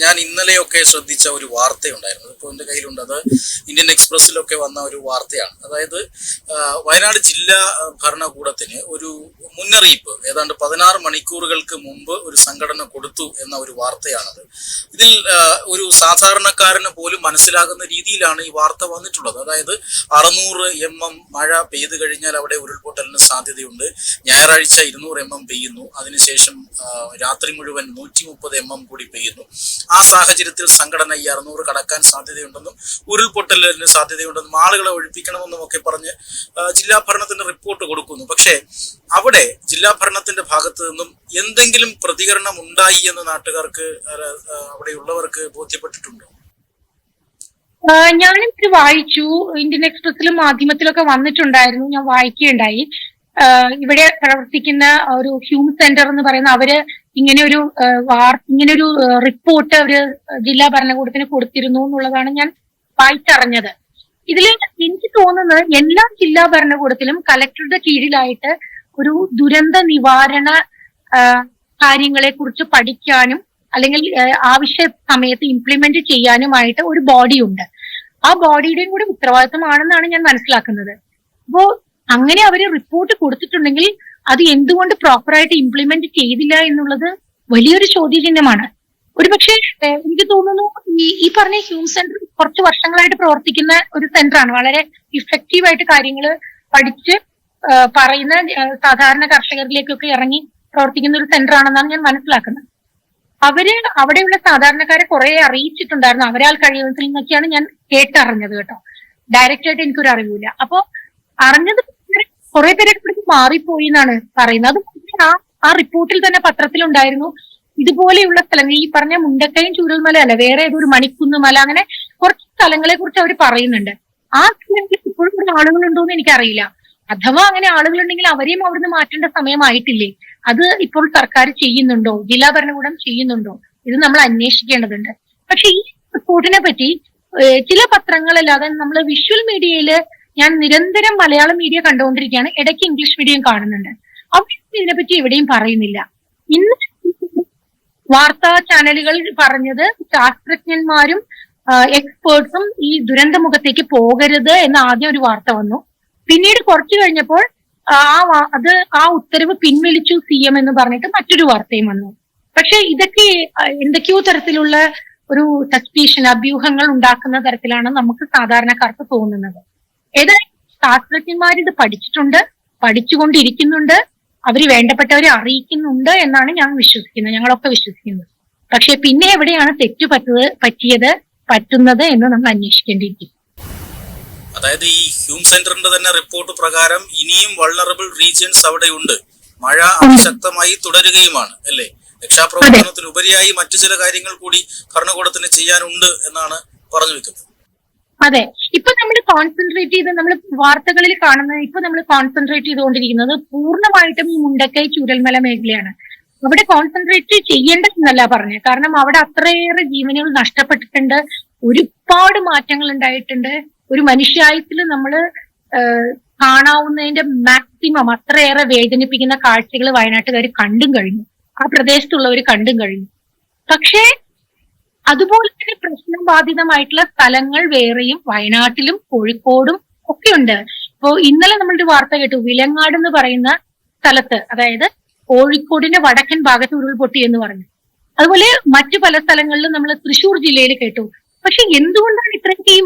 ഞാൻ ഇന്നലെയൊക്കെ ശ്രദ്ധിച്ച ഒരു വാർത്തയുണ്ടായിരുന്നു. ഇപ്പോൾ എൻ്റെ കയ്യിലുണ്ട്. അത് ഇന്ത്യൻ എക്സ്പ്രസിലൊക്കെ വന്ന ഒരു വാർത്തയാണ്. അതായത് വയനാട് ജില്ലാ ഭരണകൂടത്തിന് ഒരു മുന്നറിയിപ്പ് ഏതാണ്ട് 16 മണിക്കൂറുകൾക്ക് മുമ്പ് ഒരു സംഘടന കൊടുത്തു എന്ന ഒരു വാർത്തയാണത്. ഇതിൽ ഒരു സാധാരണക്കാരന് പോലും മനസ്സിലാകുന്ന രീതിയിലാണ് ഈ വാർത്ത വന്നിട്ടുള്ളത്. അതായത് 600 mm മഴ പെയ്തു കഴിഞ്ഞാൽ അവിടെ ഉരുൾപൊട്ടലിന് സാധ്യതയുണ്ട്. ഞായറാഴ്ച 200 mm പെയ്യുന്നു. അതിനുശേഷം രാത്രി മുഴുവൻ 130 mm കൂടി പെയ്യുന്നു. ആ സാഹചര്യത്തിൽ സംഘടന ഈ 600 കടക്കാൻ സാധ്യതയുണ്ടെന്നും ഉരുൾപൊട്ടലിന് സാധ്യതയുണ്ടെന്നും ആളുകളെ ഒഴിപ്പിക്കണമെന്നും ഒക്കെ പറഞ്ഞ് ജില്ലാ ഭരണത്തിന് റിപ്പോർട്ട് കൊടുക്കുന്നു. പക്ഷേ അവിടെ ജില്ലാ ഭരണത്തിന്റെ ഭാഗത്ത് നിന്നും എന്തെങ്കിലും പ്രതികരണം ഉണ്ടായി എന്ന് നാട്ടുകാർക്ക്, അവിടെയുള്ളവർക്ക് ബോധ്യപ്പെട്ടിട്ടുണ്ടോ? ഞാനിത് വായിച്ചു. ഇന്ത്യൻ എക്സ്പ്രസിലും മാധ്യമത്തിലൊക്കെ വന്നിട്ടുണ്ടായിരുന്നു, ഞാൻ വായിക്കുകയുണ്ടായി. ഇവിടെ പ്രവർത്തിക്കുന്ന ഒരു ഹ്യൂമൻ സെന്റർ എന്ന് പറയുന്ന അവര് ഇങ്ങനെയൊരു റിപ്പോർട്ട് അവര് ജില്ലാ ഭരണകൂടത്തിന് കൊടുത്തിരുന്നു എന്നുള്ളതാണ് ഞാൻ വായിച്ചറിഞ്ഞത്. ഇതിൽ എനിക്ക് തോന്നുന്നത് എല്ലാ ജില്ലാ ഭരണകൂടത്തിലും കലക്ടറുടെ കീഴിലായിട്ട് ഒരു ദുരന്ത നിവാരണ കാര്യങ്ങളെ കുറിച്ച് പഠിക്കാനും അല്ലെങ്കിൽ ആവശ്യ സമയത്ത് ഇംപ്ലിമെന്റ് ചെയ്യാനുമായിട്ട് ഒരു ബോഡി ഉണ്ട്. ആ ബോഡിയുടെയും കൂടി ഉത്തരവാദിത്തമാണെന്നാണ് ഞാൻ മനസ്സിലാക്കുന്നത്. അപ്പോ അങ്ങനെ അവര് റിപ്പോർട്ട് കൊടുത്തിട്ടുണ്ടെങ്കിൽ അത് എന്തുകൊണ്ട് പ്രോപ്പറായിട്ട് ഇംപ്ലിമെന്റ് ചെയ്തില്ല എന്നുള്ളത് വലിയൊരു ചോദ്യചിഹ്നമാണ്. ഒരുപക്ഷെ എനിക്ക് തോന്നുന്നു ഈ പറഞ്ഞ ഹ്യൂമൻ സെന്റർ കുറച്ച് വർഷങ്ങളായിട്ട് പ്രവർത്തിക്കുന്ന ഒരു സെന്ററാണ്. വളരെ ഇഫക്റ്റീവായിട്ട് കാര്യങ്ങൾ പഠിച്ച് പറയുന്ന സാധാരണ കർഷകരിലേക്കൊക്കെ ഇറങ്ങി പ്രവർത്തിക്കുന്ന ഒരു സെന്റർ ആണെന്നാണ് ഞാൻ മനസ്സിലാക്കുന്നത്. അവര് അവിടെയുള്ള സാധാരണക്കാരെ കുറെ അറിയിച്ചിട്ടുണ്ടായിരുന്നു. അവരാൽ കഴിയുന്നതിൽ നിന്നൊക്കെയാണ് ഞാൻ കേട്ടറിഞ്ഞത് കേട്ടോ. ഡയറക്റ്റ് ആയിട്ട് എനിക്കൊരു അറിവില്ല. അപ്പോ അറിഞ്ഞത് കുറെ പേരൊക്കെ മാറിപ്പോയി എന്നാണ് പറയുന്നത്. അത് ആ റിപ്പോർട്ടിൽ തന്നെ പത്രത്തിലുണ്ടായിരുന്നു. ഇതുപോലെയുള്ള സ്ഥലങ്ങൾ ഈ പറഞ്ഞ മുണ്ടക്കയം ചൂരൽമല അല്ല, വേറെ ഏതൊരു മണിക്കുന്ന് മല, അങ്ങനെ കുറച്ച് സ്ഥലങ്ങളെ കുറിച്ച് അവർ പറയുന്നുണ്ട്. ആ സ്ഥലങ്ങളിൽ ഇപ്പോഴും ഇവിടെ ആളുകളുണ്ടോ എന്ന് എനിക്കറിയില്ല. അഥവാ അങ്ങനെ ആളുകളുണ്ടെങ്കിൽ അവരെയും അവിടുന്ന് മാറ്റേണ്ട സമയമായിട്ടില്ലേ? അത് ഇപ്പോൾ സർക്കാർ ചെയ്യുന്നുണ്ടോ, ജില്ലാ ഭരണകൂടം ചെയ്യുന്നുണ്ടോ? ഇത് നമ്മൾ അന്വേഷിക്കേണ്ടതുണ്ട്. പക്ഷെ ഈ റിപ്പോർട്ടിനെ പറ്റി ചില പത്രങ്ങളല്ലാതെ നമ്മൾ വിഷ്വൽ മീഡിയയില് ഞാൻ നിരന്തരം മലയാളം മീഡിയ കണ്ടുകൊണ്ടിരിക്കുകയാണ്. ഇടയ്ക്ക് ഇംഗ്ലീഷ് മീഡിയം കാണുന്നുണ്ട്. അവിടെ ഇതിനെപ്പറ്റി എവിടെയും പറയുന്നില്ല. ഇന്ന് വാർത്താ ചാനലുകൾ പറഞ്ഞത് ശാസ്ത്രജ്ഞന്മാരും എക്സ്പേർട്സും ഈ ദുരന്തമുഖത്തേക്ക് പോകരുത് എന്ന ആദ്യം ഒരു വാർത്ത വന്നു. പിന്നീട് കുറച്ചു കഴിഞ്ഞപ്പോൾ ആ ഉത്തരവ് പിൻവലിച്ചു CM എന്ന് പറഞ്ഞിട്ട് മറ്റൊരു വാർത്തയും വന്നു. പക്ഷെ ഇതൊക്കെ എന്തൊക്കെയോ തരത്തിലുള്ള ഒരു സസ്പീഷൻ, അഭ്യൂഹങ്ങൾ ഉണ്ടാക്കുന്ന തരത്തിലാണ് നമുക്ക് സാധാരണക്കാർക്ക് തോന്നുന്നത്. ഏതായാലും ശാസ്ത്രജ്ഞന്മാർ ഇത് പഠിച്ചിട്ടുണ്ട്, പഠിച്ചുകൊണ്ടിരിക്കുന്നുണ്ട്, അവര് വേണ്ടപ്പെട്ടവരെ അറിയിക്കുന്നുണ്ട് എന്നാണ് ഞാൻ വിശ്വസിക്കുന്നത്, ഞങ്ങളൊക്കെ വിശ്വസിക്കുന്നത്. പക്ഷെ പിന്നെ എവിടെയാണ് തെറ്റു പറ്റുന്നത് എന്ന് നമ്മൾ അന്വേഷിക്കേണ്ടിയിരിക്കും. അതായത് ഈ ഹ്യൂമൻ സെന്ററിന്റെ തന്നെ റിപ്പോർട്ട് പ്രകാരം ഇനിയും വൾണറബിൾ റീജിയൻസ് അവിടെയുണ്ട്. മഴ അതിശക്തമായി തുടരുകയുമാണ് അല്ലേ? രക്ഷാപ്രവർത്തനത്തിനുപരിയായി മറ്റു ചില കാര്യങ്ങൾ കൂടി ഭരണകൂടത്തിന് ചെയ്യാനുണ്ട് എന്നാണ് പറഞ്ഞു വെക്കുന്നത്. അതെ, ഇപ്പൊ നമ്മൾ കോൺസെൻട്രേറ്റ് ചെയ്ത് നമ്മൾ വാർത്തകളിൽ കാണുന്നത്, ഇപ്പൊ നമ്മൾ കോൺസെൻട്രേറ്റ് ചെയ്തുകൊണ്ടിരിക്കുന്നത് പൂർണ്ണമായിട്ടും ഈ മുണ്ടക്കൈ ചൂരൽമല മേഖലയാണ്. അവിടെ കോൺസെൻട്രേറ്റ് ചെയ്യേണ്ടതെന്നല്ല പറഞ്ഞത്. കാരണം അവിടെ അത്രയേറെ ജീവനുകൾ നഷ്ടപ്പെട്ടിട്ടുണ്ട്, ഒരുപാട് മാറ്റങ്ങൾ ഉണ്ടായിട്ടുണ്ട്. ഒരു മനുഷ്യായുസ്സിൽ നമ്മൾ കാണാവുന്നതിന്റെ മാക്സിമം അത്രയേറെ വേദനിപ്പിക്കുന്ന കാഴ്ചകൾ വയനാട്ടുകാർ കണ്ടും കഴിഞ്ഞു, ആ പ്രദേശത്തുള്ളവർ കണ്ടും കഴിഞ്ഞു. പക്ഷേ അതുപോലെ തന്നെ പ്രശ്നം ബാധിതമായിട്ടുള്ള സ്ഥലങ്ങൾ വേറെയും വയനാട്ടിലും കോഴിക്കോടും ഒക്കെ ഉണ്ട്. ഇപ്പോ ഇന്നലെ നമ്മളൊരു വാർത്ത കേട്ടു, വിലങ്ങാട് എന്ന് പറയുന്ന സ്ഥലത്ത്, അതായത് കോഴിക്കോടിന്റെ വടക്കൻ ഭാഗത്ത് ഉരുൾപൊട്ടി എന്ന് പറഞ്ഞു. അതുപോലെ മറ്റു പല സ്ഥലങ്ങളിലും നമ്മൾ തൃശ്ശൂർ ജില്ലയിൽ കേട്ടു. പക്ഷെ എന്തുകൊണ്ടാണ് ഇത്രയൊക്കെ ഈ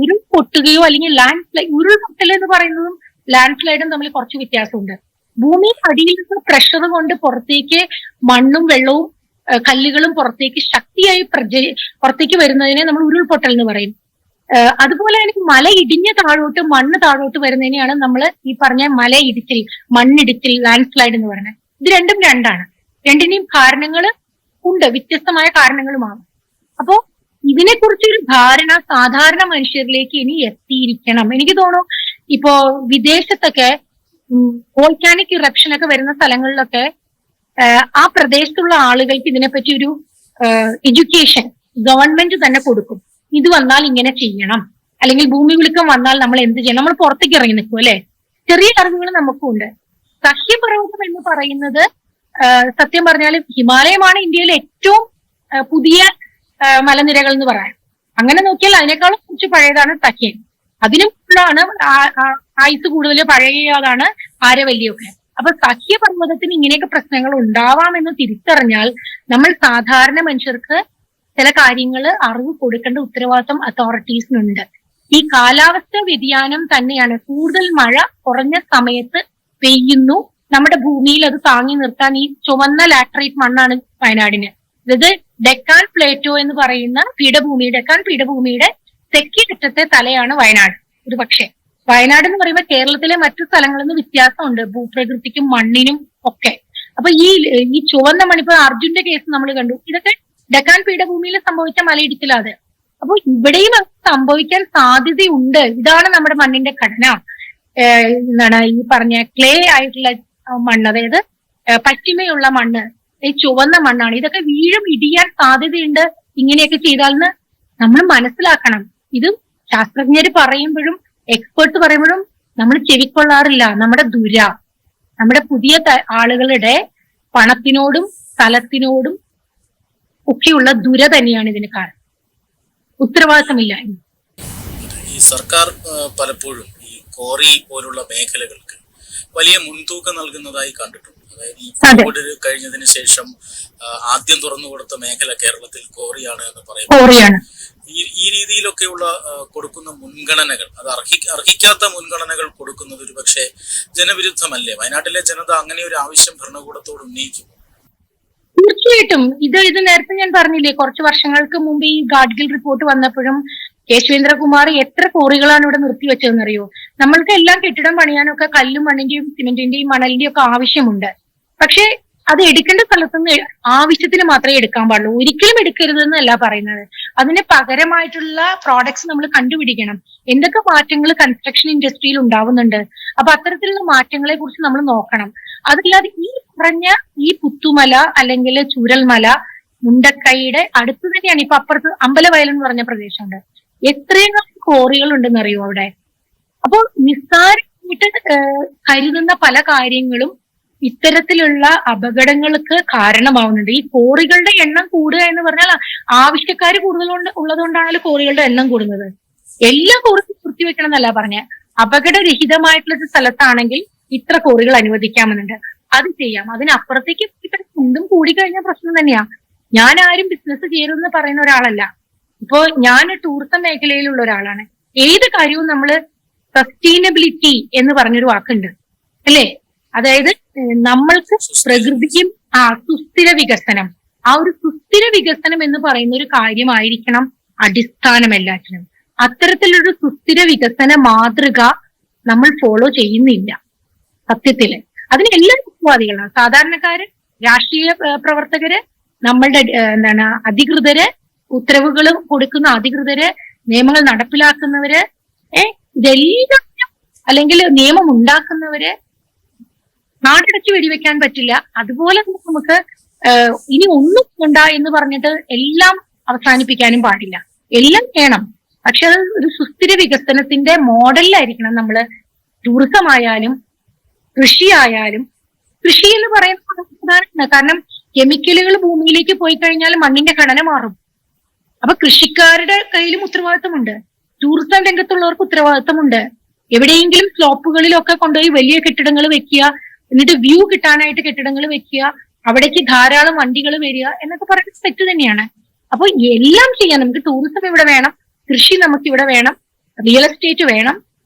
ഉരുൾപൊട്ടുകയോ അല്ലെങ്കിൽ ലാൻഡ് സ്ലൈഡ്, ഉരുൾപൊട്ടൽ എന്ന് പറയുന്നതും ലാൻഡ് സ്ലൈഡും തമ്മിൽ കുറച്ച് വ്യത്യാസമുണ്ട്. ഭൂമി അടിയിൽ നിന്ന് പ്രഷർ കൊണ്ട് പുറത്തേക്ക് മണ്ണും വെള്ളവും കല്ലുകളും പുറത്തേക്ക് ശക്തിയായി പുറത്തേക്ക് വരുന്നതിനെ നമ്മൾ ഉരുൾപൊട്ടൽ എന്ന് പറയും. അതുപോലെ തന്നെ മല ഇടിഞ്ഞ താഴോട്ട് മണ്ണ് താഴോട്ട് വരുന്നതിനെയാണ് നമ്മൾ ഈ പറഞ്ഞ മല ഇടിച്ചിൽ, മണ്ണിടിച്ചിൽ, ലാൻഡ് സ്ലൈഡ് എന്ന് പറയുന്നത്. ഇത് രണ്ടും രണ്ടാണ്. രണ്ടിനെയും കാരണങ്ങൾ ഉണ്ട്, വ്യത്യസ്തമായ കാരണങ്ങളുമാണ്. അപ്പോ ഇതിനെക്കുറിച്ചൊരു ധാരണ സാധാരണ മനുഷ്യരിലേക്ക് ഇനി എത്തിയിരിക്കണം. എനിക്ക് തോന്നുന്നു ഇപ്പോ വിദേശത്തൊക്കെ വോൾക്കാനിക് ഇറപ്ഷൻ ഒക്കെ വരുന്ന സ്ഥലങ്ങളിലൊക്കെ ആ പ്രദേശത്തുള്ള ആളുകൾക്ക് ഇതിനെപ്പറ്റി ഒരു എഡ്യൂക്കേഷൻ ഗവൺമെന്റ് തന്നെ കൊടുക്കും. ഇത് വന്നാൽ ഇങ്ങനെ ചെയ്യണം, അല്ലെങ്കിൽ ഭൂമി കുലുക്കം വന്നാൽ നമ്മൾ എന്ത് ചെയ്യണം. നമ്മൾ പുറത്തേക്ക് ഇറങ്ങി നിൽക്കും അല്ലെ? ചെറിയ അറിവുകൾ നമുക്കുണ്ട്. സഹ്യപർവ്വതം എന്ന് പറയുന്നത് സത്യം പറഞ്ഞാൽ ഹിമാലയമാണ് ഇന്ത്യയിലെ ഏറ്റവും പുതിയ മലനിരകൾ എന്ന് പറയാം. അങ്ങനെ നോക്കിയാൽ അതിനേക്കാളും കുറച്ച് പഴയതാണ് സഹ്യൻ. അതിനും ആയുസ് കൂടുതൽ പഴയതാണ് ആരവല്ലിയൊക്കെ. അപ്പൊ സഹ്യപർവ്വതത്തിന് ഇങ്ങനെയൊക്കെ പ്രശ്നങ്ങൾ ഉണ്ടാവാമെന്ന് തിരിച്ചറിഞ്ഞാൽ നമ്മൾ സാധാരണ മനുഷ്യർക്ക് ചില കാര്യങ്ങൾ അറിവ് കൊടുക്കേണ്ട ഉത്തരവാദിത്വം അതോറിറ്റീസിനുണ്ട്. ഈ കാലാവസ്ഥ വ്യതിയാനം തന്നെയാണ്. കൂടുതൽ മഴ കുറഞ്ഞ സമയത്ത് പെയ്യുന്നു, നമ്മുടെ ഭൂമിയിൽ അത് താങ്ങി നിർത്താൻ ഈ ചുവന്ന ലാറ്ററൈറ്റ് മണ്ണാണ് വയനാടിന്. ഇത് ഡെക്കാൻ പ്ലേറ്റോ എന്ന് പറയുന്ന ഡെക്കാൻ പീഠഭൂമിയുടെ തെക്കേ അറ്റത്തെ തലയാണ് വയനാട്. ഒരു പക്ഷേ വയനാട് എന്ന് പറയുമ്പോൾ കേരളത്തിലെ മറ്റു സ്ഥലങ്ങളിൽ നിന്ന് വ്യത്യാസമുണ്ട് ഭൂപ്രകൃതിക്കും മണ്ണിനും ഒക്കെ. അപ്പൊ ഈ ചുവന്ന മണ്ണ്, ഇപ്പൊ അർജുന്റെ കേസ് നമ്മൾ കണ്ടു, ഇതൊക്കെ ഡെക്കാൻ പീഠഭൂമിയിൽ സംഭവിച്ച മലയിടിച്ചിലാണ്. അപ്പൊ ഇവിടെയും സംഭവിക്കാൻ സാധ്യതയുണ്ട്. ഇതാണ് നമ്മുടെ മണ്ണിന്റെ ഘടന. എന്താണ് ഈ പറഞ്ഞ ക്ലേ ആയിട്ടുള്ള മണ്ണ്, അതായത് പറ്റിമയുള്ള മണ്ണ്, ഈ ചുവന്ന മണ്ണാണ്, ഇതൊക്കെ വീഴും, ഇടിയാൻ സാധ്യതയുണ്ട് ഇങ്ങനെയൊക്കെ ചെയ്താലെന്ന് നമ്മൾ മനസ്സിലാക്കണം. ഇത് ശാസ്ത്രജ്ഞര് പറയുമ്പോഴും എക്സ്പേർട്ട് പറയുമ്പോഴും നമ്മൾ ചെവിക്കൊള്ളാറില്ല. നമ്മുടെ പുതിയ ആളുകളുടെ പണത്തിനോടും സ്ഥലത്തിനോടും ഒക്കെയുള്ള ദുര തന്നെയാണ് ഇതിന് കാരണം. ഉത്തരവാദിത്തമില്ല. ഈ സർക്കാർ പലപ്പോഴും ഈ ക്വാറി പോലുള്ള മേഖലകൾക്ക് വലിയ മുൻതൂക്കം നൽകുന്നതായി കണ്ടിട്ടുണ്ട്. അതായത് ഈ കോവിഡ് കഴിഞ്ഞതിന് ശേഷം ആദ്യം തുറന്നു കൊടുത്ത മേഖല കേരളത്തിൽ ക്വാറിയാണ് എന്ന് പറയുന്നത്. ഈ രീതിയിലൊക്കെയുള്ള കൊടുക്കുന്ന മുൻഗണനകൾ, അത് അർഹിക്കാത്ത മുൻഗണനകൾ കൊടുക്കുന്നത് ഒരു പക്ഷേ ജനവിരുദ്ധമല്ലേ? വയനാട്ടിലെ ജനത അങ്ങനെ ഒരു ആവശ്യം ഭരണകൂടത്തോട് ഉന്നയിക്കും. തീർച്ചയായിട്ടും. ഇത് നേരത്തെ ഞാൻ പറഞ്ഞില്ലേ, കുറച്ച് വർഷങ്ങൾക്ക് മുമ്പ് ഈ ഗാഡ്ഗിൽ റിപ്പോർട്ട് വന്നപ്പോഴും കേശവേന്ദ്രകുമാർ എത്ര കോറികളാണ് ഇവിടെ നിർത്തിവെച്ചതെന്നറിയോ? നമ്മൾക്ക് എല്ലാം കെട്ടിടം പണിയാനൊക്കെ കല്ലും മണ്ണിന്റെയും സിമെന്റിന്റെയും മണലിന്റെയും ഒക്കെ ആവശ്യമുണ്ട്. പക്ഷെ അത് എടുക്കേണ്ട സ്ഥലത്തുനിന്ന് ആവശ്യത്തിന് മാത്രമേ എടുക്കാൻ പാടുള്ളൂ. ഒരിക്കലും എടുക്കരുതെന്നല്ല പറയുന്നത്. അതിന് പകരമായിട്ടുള്ള പ്രോഡക്ട്സ് നമ്മൾ കണ്ടുപിടിക്കണം. എന്തൊക്കെ മാറ്റങ്ങൾ കൺസ്ട്രക്ഷൻ ഇൻഡസ്ട്രിയിൽ ഉണ്ടാവുന്നുണ്ട്, അപ്പൊ അത്തരത്തിലുള്ള മാറ്റങ്ങളെ കുറിച്ച് നമ്മൾ നോക്കണം. അതല്ലാതെ ഈ പറഞ്ഞ ഈ പുത്തുമല അല്ലെങ്കിൽ ചൂരൽമല, മുണ്ടക്കൈയുടെ അടുത്ത് തന്നെയാണ്. ഇപ്പൊ അപ്പുറത്ത് അമ്പലവയൽ എന്ന് പറഞ്ഞ പ്രദേശമുണ്ട്. എത്രയും കോറികൾ ഉണ്ടെന്നറിയോ അവിടെ? അപ്പോ നിസ്സാരമായിട്ട് കരുതുന്ന പല കാര്യങ്ങളും ഇത്തരത്തിലുള്ള അപകടങ്ങൾക്ക് കാരണമാവുന്നുണ്ട്. ഈ കോറികളുടെ എണ്ണം കൂടുക എന്ന് പറഞ്ഞാൽ ആവശ്യക്കാർ കൂടുതൽ ഉള്ളതുകൊണ്ടാണല്ലോ കോറികളുടെ എണ്ണം കൂടുന്നത്. എല്ലാ കോറിയും പൂർത്തിവെക്കണം എന്നല്ല പറഞ്ഞ, അപകടരഹിതമായിട്ടുള്ള സ്ഥലത്താണെങ്കിൽ ഇത്ര കോറികൾ അനുവദിക്കാമെന്നുണ്ട്, അത് ചെയ്യാം. അതിനപ്പുറത്തേക്ക് കുണ്ടും കൂടിക്കഴിഞ്ഞാൽ പ്രശ്നം തന്നെയാ. ഞാൻ ആരും ബിസിനസ് ചെയ്യരുതെന്ന് പറയുന്ന ഒരാളല്ല. ഇപ്പോ ഞാൻ ടൂറിസം മേഖലയിലുള്ള ഒരാളാണ്. ഏത് കാര്യവും നമ്മൾ സസ്റ്റൈനബിലിറ്റി എന്ന് പറഞ്ഞൊരു വാക്കുണ്ട് അല്ലേ? അതായത് നമ്മൾക്ക് പ്രകൃതിയും സുസ്ഥിര വികസനം, ആ ഒരു സുസ്ഥിര വികസനം എന്ന് പറയുന്ന ഒരു കാര്യമായിരിക്കണം അടിസ്ഥാനം എല്ലാറ്റിനും. അത്തരത്തിലൊരു സുസ്ഥിര വികസന മാതൃക നമ്മൾ ഫോളോ ചെയ്യുന്നില്ല സത്യത്തില്. അതിന് എല്ലാ ഉത്തരവാദികളാണ്. സാധാരണക്കാര്, രാഷ്ട്രീയ പ്രവർത്തകര്, നമ്മളുടെ അധികൃതര്, ഉത്തരവുകൾ കൊടുക്കുന്ന അധികൃതര്, നിയമങ്ങൾ നടപ്പിലാക്കുന്നവര്, ഇതെല്ലാം, അല്ലെങ്കിൽ നിയമം ഉണ്ടാക്കുന്നവര്. നാടടച്ച് വെടിവെക്കാൻ പറ്റില്ല. അതുപോലെ നമുക്ക് ഇനി ഒന്നും ഉണ്ടാ എന്ന് പറഞ്ഞിട്ട് എല്ലാം അവസാനിപ്പിക്കാനും പാടില്ല. എല്ലാം വേണം, പക്ഷെ അത് ഒരു സുസ്ഥിര വികസനത്തിന്റെ മോഡലിലായിരിക്കണം. നമ്മള് ടൂറിസം ആയാലും കൃഷി ആയാലും. കൃഷി എന്ന് പറയുന്നത് പ്രധാനമാണ്. കാരണം കെമിക്കലുകൾ ഭൂമിയിലേക്ക് പോയി കഴിഞ്ഞാൽ മണ്ണിന്റെ ഘടന മാറും. അപ്പൊ കൃഷിക്കാരുടെ കയ്യിലും ഉത്തരവാദിത്തമുണ്ട്, ടൂറിസം രംഗത്തുള്ളവർക്ക് ഉത്തരവാദിത്തമുണ്ട്. എവിടെയെങ്കിലും സ്ലോപ്പുകളിലൊക്കെ കൊണ്ടുപോയി വലിയ കെട്ടിടങ്ങൾ വെക്കുക, എന്നിട്ട് വ്യൂ കിട്ടാനായിട്ട് കെട്ടിടങ്ങൾ വെക്കുക, അവിടേക്ക് ധാരാളം വണ്ടികൾ വരിക എന്നൊക്കെ പറയുന്നത് തെറ്റ് തന്നെയാണ്. അപ്പൊ എല്ലാം ചെയ്യാം. നമുക്ക് ടൂറിസം ഇവിടെ വേണം, കൃഷി നമുക്ക് ഇവിടെ വേണം, റിയൽ എസ്റ്റേറ്റ് വേണം,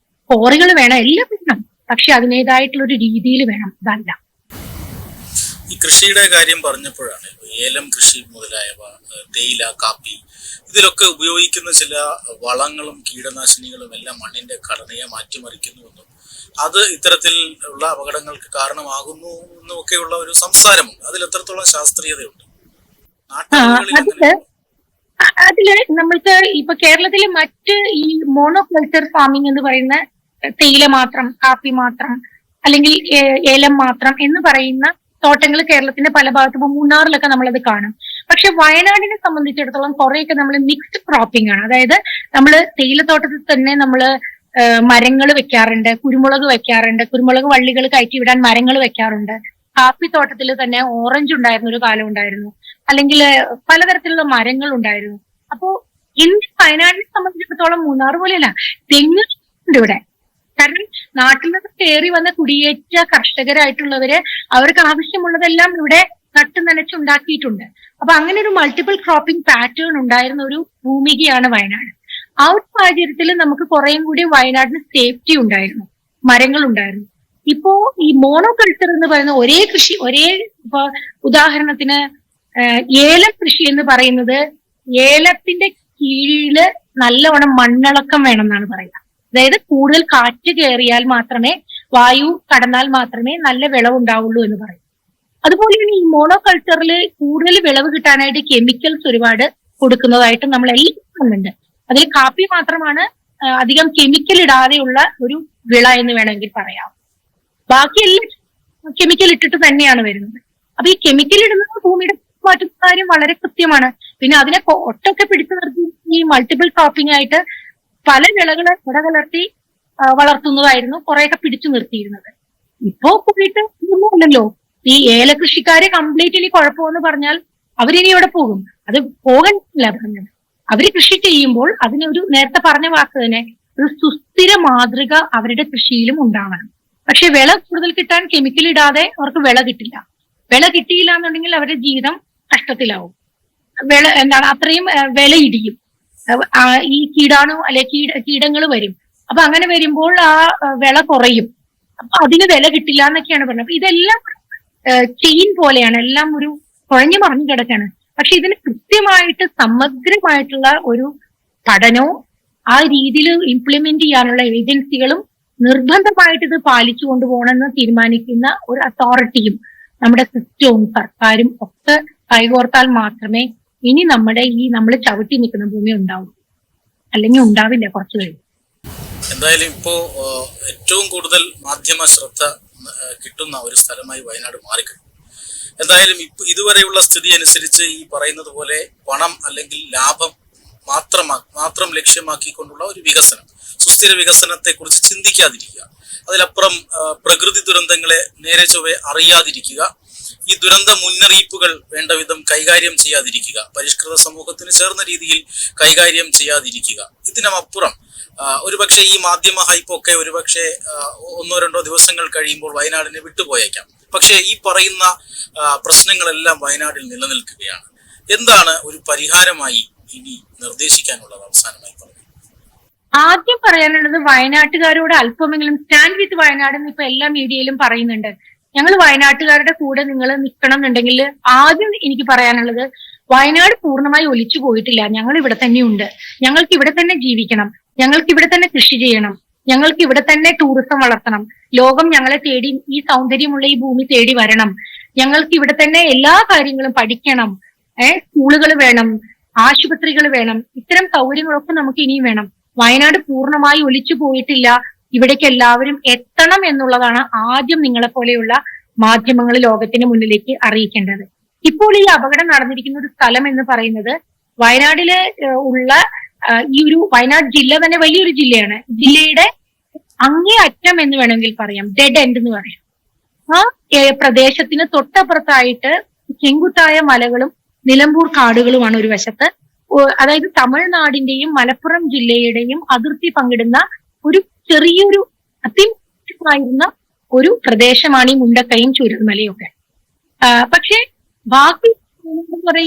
കോറികൾ വേണം, എല്ലാം വേണം. പക്ഷെ അതിനേതായിട്ടുള്ള ഒരു രീതിയിൽ വേണം. അതല്ല. ഈ കൃഷിയുടെ കാര്യം പറഞ്ഞപ്പോഴാണ് ഏലം കൃഷി മുതലായവ, തേയില, കാപ്പി, ഇതിലൊക്കെ ഉപയോഗിക്കുന്ന ചില വളങ്ങളും കീടനാശിനികളും എല്ലാം മണ്ണിന്റെ ഘടനയെ മാറ്റിമറിക്കുന്നുവെന്നും അത് ഇത്തരത്തിലുള്ള അപകടങ്ങൾക്ക് കാരണമാകുന്നു എന്നൊക്കെയുള്ള ഒരു സംസാരമുണ്ട്. അതിൽ എത്രത്തോളം ശാസ്ത്രീയതയുണ്ട്? അതില് നമ്മൾക്ക് ഇപ്പൊ കേരളത്തിലെ മറ്റ് ഈ മോണോകൾച്ചർ ഫാമിംഗ് എന്ന് പറയുന്ന തേയില മാത്രം, കാപ്പി മാത്രം, അല്ലെങ്കിൽ ഏലം മാത്രം എന്ന് പറയുന്ന തോട്ടങ്ങൾ കേരളത്തിന്റെ പല ഭാഗത്തും, ഇപ്പൊ മൂന്നാറിലൊക്കെ നമ്മളത് കാണും. പക്ഷെ വയനാടിനെ സംബന്ധിച്ചിടത്തോളം കുറെയൊക്കെ നമ്മൾ മിക്സ്ഡ് ക്രോപ്പിംഗ് ആണ്. അതായത് നമ്മൾ തേയിലത്തോട്ടത്തിൽ തന്നെ നമ്മള് മരങ്ങൾ വെക്കാറുണ്ട്, കുരുമുളക് വെക്കാറുണ്ട്, കുരുമുളക് വള്ളികൾ കയറ്റി വിടാൻ മരങ്ങൾ വെക്കാറുണ്ട്. കാപ്പിത്തോട്ടത്തിൽ തന്നെ ഓറഞ്ച് ഉണ്ടായിരുന്ന ഒരു കാലം ഉണ്ടായിരുന്നു, അല്ലെങ്കിൽ പലതരത്തിലുള്ള മരങ്ങൾ ഉണ്ടായിരുന്നു. അപ്പോ വയനാടിനെ സംബന്ധിച്ചിടത്തോളം മൂന്നാർ പോലെയല്ല, തെങ്ങുണ്ട് ഇവിടെ. കാരണം നാട്ടിൽ നിന്ന് കയറി വന്ന കുടിയേറ്റ കർഷകരായിട്ടുള്ളവര് അവർക്ക് ആവശ്യമുള്ളതെല്ലാം ഇവിടെ നട്ടു നനച്ചുണ്ടാക്കിയിട്ടുണ്ട്. അപ്പൊ അങ്ങനെ ഒരു മൾട്ടിപ്പിൾ ക്രോപ്പിംഗ് പാറ്റേൺ ഉണ്ടായിരുന്ന ഒരു ഭൂമികയാണ് വയനാട്. ആ ഒരു സാഹചര്യത്തിൽ നമുക്ക് കുറേയും കൂടി വയനാടിന് സേഫ്റ്റി ഉണ്ടായിരുന്നു, മരങ്ങൾ ഉണ്ടായിരുന്നു. ഇപ്പോ ഈ മോണോകൾച്ചർ എന്ന് പറയുന്ന ഒരേ കൃഷി, ഇപ്പൊ ഉദാഹരണത്തിന് ഏലം കൃഷി എന്ന് പറയുന്നത്, ഏലത്തിന്റെ കീഴില് നല്ലവണ്ണം മണ്ണിളക്കം വേണം എന്നാണ് പറയുക. അതായത് കൂടുതൽ കാറ്റ് കയറിയാൽ മാത്രമേ, വായു കടന്നാൽ മാത്രമേ നല്ല വിളവുണ്ടാവുള്ളൂ എന്ന് പറയും. അതുപോലെയാണ് ഈ മോണോകൾച്ചറിൽ കൂടുതൽ വിളവ് കിട്ടാനായിട്ട് കെമിക്കൽസ് ഒരുപാട് കൊടുക്കുന്നതായിട്ട് നമ്മൾ എല്ലാം കാണുന്നുണ്ട്. അതിൽ കാപ്പി മാത്രമാണ് അധികം കെമിക്കൽ ഇടാതെയുള്ള ഒരു വിള എന്ന് വേണമെങ്കിൽ പറയാം. ബാക്കിയെല്ലാം കെമിക്കൽ ഇട്ടിട്ട് തന്നെയാണ് വരുന്നത്. അപ്പൊ ഈ കെമിക്കൽ ഇടുന്നത് ഭൂമിയുടെ മാറ്റുന്ന കാര്യം വളരെ കൃത്യമാണ്. പിന്നെ അതിനെ ഒട്ടൊക്കെ പിടിച്ചു നിർത്തി ഈ മൾട്ടിപ്പിൾ ക്രോപ്പിംഗ് ആയിട്ട് പല വിളകളെ ഇടകലർത്തി വളർത്തുന്നതായിരുന്നു കുറെയൊക്കെ പിടിച്ചു നിർത്തിയിരുന്നത്. ഇപ്പോ പോയിട്ട് ഒന്നുമല്ലല്ലോ. ഈ ഏലകൃഷിക്കാരെ കംപ്ലീറ്റ്ലി കുഴപ്പമെന്ന് പറഞ്ഞാൽ അവരിനി എവിടെ പോകും? അത് പോകണില്ല പറഞ്ഞത്. അവര് കൃഷി ചെയ്യുമ്പോൾ അതിനൊരു നേരത്തെ പറഞ്ഞ വാക്ക് തന്നെ ഒരു സുസ്ഥിര മാതൃക അവരുടെ കൃഷിയിലും ഉണ്ടാവണം. പക്ഷെ വിള കൂടുതൽ കിട്ടാൻ കെമിക്കൽ ഇടാതെ അവർക്ക് വിള കിട്ടില്ല. വിള കിട്ടിയില്ല എന്നുണ്ടെങ്കിൽ അവരുടെ ജീവിതം കഷ്ടത്തിലാവും. എന്താണ് അത്രയും വില ഇടിയും. ഈ കീടാണു അല്ലെ കീടങ്ങൾ വരും. അപ്പൊ അങ്ങനെ വരുമ്പോൾ ആ വിള കുറയും. അപ്പൊ അതിന് വില കിട്ടില്ല എന്നൊക്കെയാണ് പറഞ്ഞത്. അപ്പൊ ഇതെല്ലാം ചെയിൻ പോലെയാണ്, എല്ലാം ഒരു കുഴഞ്ഞു മറിഞ്ഞു കിടക്കാണ്. പക്ഷെ ഇതിന് കൃത്യമായിട്ട് സമഗ്രമായിട്ടുള്ള ഒരു പഠനവും ആ രീതിയിൽ ഇംപ്ലിമെന്റ് ചെയ്യാനുള്ള ഏജൻസികളും നിർബന്ധമായിട്ട് ഇത് പാലിച്ചു കൊണ്ടുപോകണമെന്ന് തീരുമാനിക്കുന്ന ഒരു അതോറിറ്റിയും നമ്മുടെ സിസ്റ്റവും സർക്കാരും ഒക്കെ കൈകോർത്താൽ മാത്രമേ ഇനി നമ്മൾ ചവിട്ടി നിൽക്കുന്ന ഭൂമി ഉണ്ടാവൂ. അല്ലെങ്കിൽ ഉണ്ടാവില്ല കുറച്ചു കഴിഞ്ഞ്. എന്തായാലും ഇപ്പോ ഏറ്റവും കൂടുതൽ മാധ്യമ ശ്രദ്ധ കിട്ടുന്ന ഒരു സ്ഥലമായി വയനാട് മാറിക്കഴിഞ്ഞു. എന്തായാലും ഇതുവരെയുള്ള സ്ഥിതി അനുസരിച്ച് ഈ പറയുന്നത് പോലെ പണം അല്ലെങ്കിൽ ലാഭം മാത്രം ലക്ഷ്യമാക്കിക്കൊണ്ടുള്ള ഒരു വികസനം, സുസ്ഥിര വികസനത്തെ കുറിച്ച് ചിന്തിക്കാതിരിക്കുക, അതിലപ്പുറം പ്രകൃതി ദുരന്തങ്ങളെ നേരെ ചൊവ്വെ അറിയാതിരിക്കുക, ഈ ദുരന്ത മുന്നറിയിപ്പുകൾ വേണ്ട വിധം കൈകാര്യം ചെയ്യാതിരിക്കുക, പരിഷ്കൃത സമൂഹത്തിന് ചേർന്ന രീതിയിൽ കൈകാര്യം ചെയ്യാതിരിക്കുക. ഇതിനപ്പുറം ഒരുപക്ഷെ ഈ മാധ്യമ ഹൈപ്പൊക്കെ ഒരുപക്ഷെ 1-2 ദിവസങ്ങൾ കഴിയുമ്പോൾ വയനാടിനെ വിട്ടുപോയേക്കാം. പക്ഷേ ഈ പറയുന്ന പ്രശ്നങ്ങളെല്ലാം വയനാട്ടിൽ നിലനിൽക്കുകയാണ്. എന്താണ് ഒരു പരിഹാരമായി ഇനി നിർദ്ദേശിക്കാനുള്ളത്? അവസാനമായി പറഞ്ഞു. ആദ്യം പറയാനുള്ളത് വയനാട്ടുകാരോട് അല്പമെങ്കിലും സ്റ്റാൻഡ് വിത്ത് വയനാട് എന്ന് ഇപ്പൊ എല്ലാ മീഡിയയിലും പറയുന്നുണ്ട്. ഞങ്ങൾ വയനാട്ടുകാരുടെ കൂടെ നിങ്ങൾ നിൽക്കണം എന്നുണ്ടെങ്കിൽ ആദ്യം എനിക്ക് പറയാനുള്ളത്, വയനാട് പൂർണ്ണമായി ഒലിച്ചു പോയിട്ടില്ല. ഞങ്ങൾ ഇവിടെ തന്നെയുണ്ട്. ഞങ്ങൾക്ക് ഇവിടെ തന്നെ ജീവിക്കണം. ഞങ്ങൾക്ക് ഇവിടെ തന്നെ കൃഷി ചെയ്യണം. ഞങ്ങൾക്ക് ഇവിടെ തന്നെ ടൂറിസം വളർത്തണം. ലോകം ഞങ്ങളെ തേടി, ഈ സൗന്ദര്യമുള്ള ഈ ഭൂമി തേടി വരണം. ഞങ്ങൾക്ക് ഇവിടെ തന്നെ എല്ലാ കാര്യങ്ങളും പഠിക്കണം. സ്കൂളുകൾ വേണം, ആശുപത്രികൾ വേണം. ഇത്തരം സൗകര്യങ്ങളൊക്കെ നമുക്ക് ഇനിയും വേണം. വയനാട് പൂർണ്ണമായി ഒലിച്ചു പോയിട്ടില്ല. ഇവിടേക്ക് എല്ലാവരും എത്തണം എന്നുള്ളതാണ് ആദ്യം നിങ്ങളെ പോലെയുള്ള മാധ്യമങ്ങൾ ലോകത്തിന് മുന്നിലേക്ക് അറിയിക്കേണ്ടത്. ഇപ്പോൾ ഈ അപകടം നടന്നിരിക്കുന്ന ഒരു സ്ഥലം എന്ന് പറയുന്നത് വയനാട്ടില് ഉള്ള ഈ ഒരു വയനാട് ജില്ല തന്നെ വലിയൊരു ജില്ലയാണ്. ജില്ലയുടെ അങ്ങേ അറ്റം എന്ന് വേണമെങ്കിൽ പറയാം, ഡെഡ് എൻഡ് എന്ന് പറയാം. ആ പ്രദേശത്തിന് തൊട്ടപ്പുറത്തായിട്ട് ചെങ്കുത്തായ മലകളും നിലമ്പൂർ കാടുകളുമാണ് ഒരു വശത്ത്. അതായത് തമിഴ്നാടിന്റെയും മലപ്പുറം ജില്ലയുടെയും അതിർത്തി പങ്കിടുന്ന ഒരു ചെറിയൊരു അതിമായിരുന്ന ഒരു പ്രദേശമാണ് ഈ മുണ്ടക്കയും ചൂരൽമലയും ഒക്കെ. പക്ഷെ ബാക്കി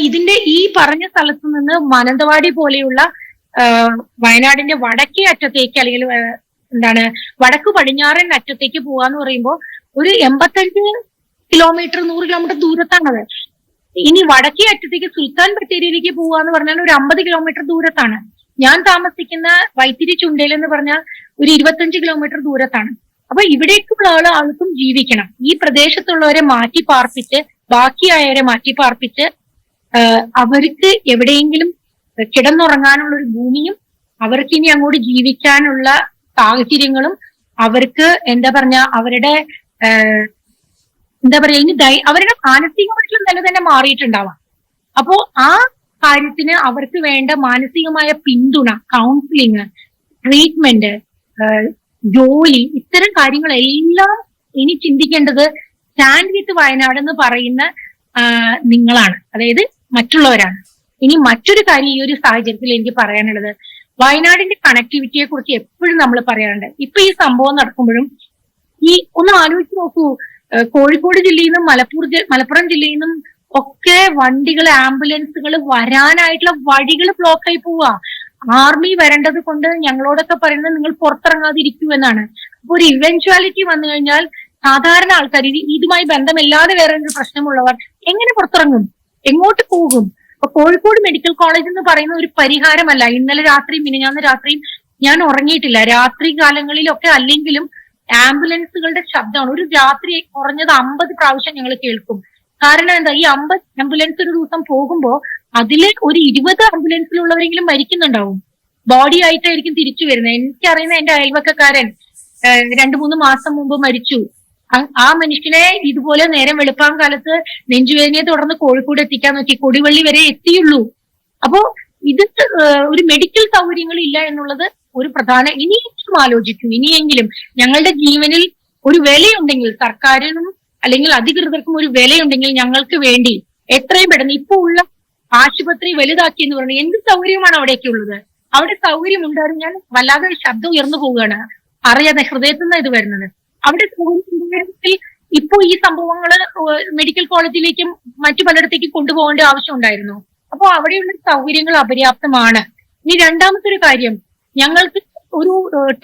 ഇതിന്റെ ഈ പറഞ്ഞ സ്ഥലത്ത് നിന്ന് മാനന്തവാടി പോലെയുള്ള വയനാടിന്റെ വടക്കേ അറ്റത്തേക്ക് അല്ലെങ്കിൽ വടക്ക് പടിഞ്ഞാറൻ അറ്റത്തേക്ക് പോവാന്ന് പറയുമ്പോൾ ഒരു 85 കിലോമീറ്റർ 100 കിലോമീറ്റർ ദൂരത്താണത്. ഇനി വടക്കേ അറ്റത്തേക്ക് സുൽത്താൻ ബത്തേരിയിലേക്ക് പോവാന്ന് പറഞ്ഞാൽ ഒരു 50 കിലോമീറ്റർ ദൂരത്താണ്. ഞാൻ താമസിക്കുന്ന വൈത്തിരി ചുണ്ടേൽ എന്ന് പറഞ്ഞാൽ ഒരു 25 കിലോമീറ്റർ ദൂരത്താണ്. അപ്പൊ ഇവിടേക്കുള്ള ആൾക്കും ജീവിക്കണം. ഈ പ്രദേശത്തുള്ളവരെ മാറ്റി പാർപ്പിച്ച്, ബാക്കിയായവരെ മാറ്റി പാർപ്പിച്ച് അവർക്ക് എവിടെയെങ്കിലും കിടന്നുറങ്ങാനുള്ള ഒരു ഭൂമിയും അവർക്ക് ഇനി അങ്ങോട്ട് ജീവിക്കാനുള്ള സാഹചര്യങ്ങളും അവർക്ക് അവരുടെ ഇനി അവരുടെ മാനസികമായിട്ടുള്ള നില തന്നെ മാറിയിട്ടുണ്ടാവാം. അപ്പോ ആ കാര്യത്തിന് അവർക്ക് വേണ്ട മാനസികമായ പിന്തുണ, കൗൺസിലിങ്, ട്രീറ്റ്മെന്റ്, ജോലി, ഇത്തരം കാര്യങ്ങളെല്ലാം ഇനി ചിന്തിക്കേണ്ടത് സ്റ്റാൻഡ് വിത്ത് വയനാട് എന്ന് പറയുന്ന നിങ്ങളാണ്, അതായത് മറ്റുള്ളവരാണ്. ഇനി മറ്റൊരു കാര്യം ഈ ഒരു സാഹചര്യത്തിൽ എനിക്ക് പറയാനുള്ളത്, വയനാടിന്റെ കണക്ടിവിറ്റിയെ കുറിച്ച് എപ്പോഴും നമ്മൾ പറയാറുണ്ട്. ഇപ്പൊ ഈ സംഭവം നടക്കുമ്പോഴും ഒന്ന് ആലോചിച്ച് നോക്കൂ, കോഴിക്കോട് ജില്ലയിൽ നിന്നും മലപ്പുറം ജില്ലയിൽ നിന്നും ഒക്കെ വണ്ടികൾ, ആംബുലൻസുകൾ വരാനായിട്ടുള്ള വഴികൾ ബ്ലോക്ക് ആയി പോവുക. ആർമി വരേണ്ടത് കൊണ്ട് ഞങ്ങളോടൊക്കെ പറയുന്നത് നിങ്ങൾ പുറത്തിറങ്ങാതിരിക്കൂ എന്നാണ്. അപ്പൊ ഒരു ഇവൻച്വാലിറ്റി വന്നു കഴിഞ്ഞാൽ സാധാരണ ആൾക്കാർ, ഇതുമായി ബന്ധമില്ലാതെ വേറെ ഒരു പ്രശ്നമുള്ളവർ എങ്ങനെ പുറത്തിറങ്ങും? എങ്ങോട്ട് പോകും? അപ്പൊ കോഴിക്കോട് മെഡിക്കൽ കോളേജ് എന്ന് പറയുന്ന ഒരു പരിഹാരമല്ല. ഇന്നലെ രാത്രിയും മിനിഞ്ഞാന്ന് രാത്രിയും ഞാൻ ഉറങ്ങിയിട്ടില്ല. രാത്രി കാലങ്ങളിലൊക്കെ അല്ലെങ്കിലും ആംബുലൻസുകളുടെ ശബ്ദമാണ്. ഒരു രാത്രി കുറഞ്ഞത് 50 പ്രാവശ്യം ഞങ്ങൾ കേൾക്കും. കാരണം എന്താ, ഈ 50 ആംബുലൻസ് ഒരു ദിവസം പോകുമ്പോ അതില് ഒരു 20 ആംബുലൻസിലുള്ളവരെങ്കിലും മരിക്കുന്നുണ്ടാവും. ബോഡി ആയിട്ടായിരിക്കും തിരിച്ചു വരുന്നത്. എനിക്കറിയുന്ന എന്റെ അയൽവക്കക്കാരൻ 2-3 മാസം മുമ്പ് മരിച്ചു. ആ മനുഷ്യനെ ഇതുപോലെ നേരം വെളുപ്പാൻ കാലത്ത് നെഞ്ചുവേദനയെ തുടർന്ന് കോഴിക്കോട് എത്തിക്കാൻ നോക്കി, കൊടിവള്ളി വരെ എത്തിയുള്ളൂ. അപ്പോ ഇത് ഒരു മെഡിക്കൽ സൗകര്യങ്ങൾ ഇല്ല എന്നുള്ളത് ഒരു പ്രധാന. ഇനിയെങ്കിലും ആലോചിക്കൂ, ഇനിയെങ്കിലും ഞങ്ങളുടെ ജീവനിൽ ഒരു വിലയുണ്ടെങ്കിൽ, സർക്കാരിനും അല്ലെങ്കിൽ അധികൃതർക്കും ഒരു വിലയുണ്ടെങ്കിൽ ഞങ്ങൾക്ക് വേണ്ടി എത്രയും പെട്ടെന്ന് ഇപ്പൊ ഉള്ള ആശുപത്രി വലുതാക്കി എന്ന് പറഞ്ഞു. എന്ത് സൗകര്യമാണ് അവിടെയൊക്കെ ഉള്ളത്? അവിടെ സൗകര്യം ഉണ്ടായിരുന്നു. ഞാൻ വല്ലാതെ ശബ്ദം ഉയർന്നു പോവുകയാണ്, അറിയാതെ ഹൃദയത്തിൽ നിന്ന് ഇത് വരുന്നത്. അവിടെ സൗകര്യത്തിൽ ഇപ്പൊ ഈ സംഭവങ്ങള് മെഡിക്കൽ കോളേജിലേക്കും മറ്റു പലയിടത്തേക്കും കൊണ്ടുപോകേണ്ട ആവശ്യം ഉണ്ടായിരുന്നു. അപ്പോൾ അവിടെയുള്ള സൗകര്യങ്ങൾ അപര്യാപ്തമാണ്. ഇനി രണ്ടാമത്തെ ഒരു കാര്യം, ഞങ്ങൾക്ക് ഒരു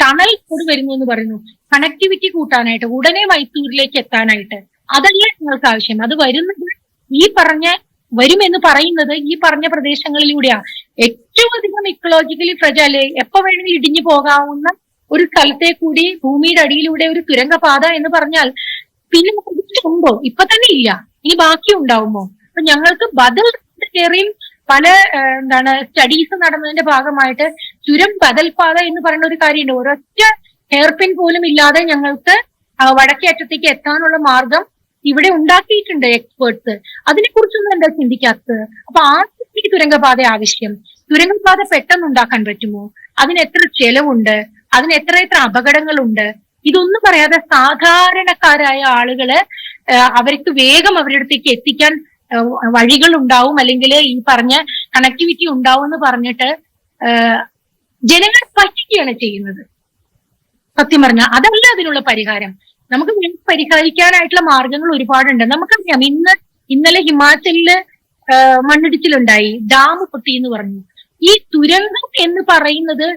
ടണൽ കൂടി വരുന്നു എന്ന് പറയുന്നു, കണക്ടിവിറ്റി കൂട്ടാനായിട്ട്, ഉടനെ മൈസൂരിലേക്ക് എത്താനായിട്ട്. അതല്ല ഞങ്ങൾക്ക് ആവശ്യം. അത് വരുന്നത് ഈ പറഞ്ഞ വരുമെന്ന് പറയുന്നത് ഈ പറഞ്ഞ പ്രദേശങ്ങളിലൂടെയാണ്. ഏറ്റവും അധികം ഇക്കോളജിക്കലി ഫ്രജൈൽ, എപ്പോ വേണമെങ്കിലും ഇടിഞ്ഞു പോകാവുന്ന ഒരു സ്ഥലത്തെ കൂടി ഭൂമിയുടെ അടിയിലൂടെ ഒരു തുരങ്കപാത എന്ന് പറഞ്ഞാൽ പിന്നെ ഉണ്ടോ? ഇപ്പൊ തന്നെ ഇല്ല, ഇനി ബാക്കി ഉണ്ടാവുമോ? അപ്പൊ ഞങ്ങൾക്ക് ബദൽ കയറിയും പല സ്റ്റഡീസ് നടന്നതിന്റെ ഭാഗമായിട്ട് ചുരം ബദൽപാത എന്ന് പറയുന്ന ഒരു കാര്യമുണ്ട്. ഒരൊറ്റ ഹെയർപിൻ പോലും ഇല്ലാതെ ഞങ്ങൾക്ക് വടക്കേ അറ്റത്തേക്ക് എത്താനുള്ള മാർഗം ഇവിടെ ഉണ്ടാക്കിയിട്ടുണ്ട് എക്സ്പേർട്സ്. അതിനെക്കുറിച്ചൊന്നും എന്താ ചിന്തിക്കാത്തത്? അപ്പൊ ആദ്യം തുരങ്കപാത ആവശ്യം. തുരങ്കപാത പെട്ടെന്ന് ഉണ്ടാക്കാൻ പറ്റുമോ? അതിന് എത്ര ചെലവുണ്ട്? അതിന് എത്ര അപകടങ്ങളുണ്ട്? ഇതൊന്നും പറയാതെ സാധാരണക്കാരായ ആളുകള് അവർക്ക് വേഗം അവരുടെ അടുത്തേക്ക് എത്തിക്കാൻ വഴികൾ ഉണ്ടാവും, അല്ലെങ്കിൽ ഈ പറഞ്ഞ കണക്ടിവിറ്റി ഉണ്ടാവും എന്ന് പറഞ്ഞിട്ട് ജനങ്ങളെ പറ്റിക്കുകയാണ് ചെയ്യുന്നത്. സത്യം പറഞ്ഞാൽ അതല്ല അതിനുള്ള പരിഹാരം. നമുക്ക് പരിഹരിക്കാനായിട്ടുള്ള മാർഗങ്ങൾ ഒരുപാടുണ്ട്. നമുക്കറിയാം, ഇന്നലെ ഹിമാചലില് മണ്ണിടിച്ചിലുണ്ടായി, ഡാം പൊട്ടി എന്ന് പറഞ്ഞു. ഈ തുരങ്കം എന്ന് പറയുന്നത്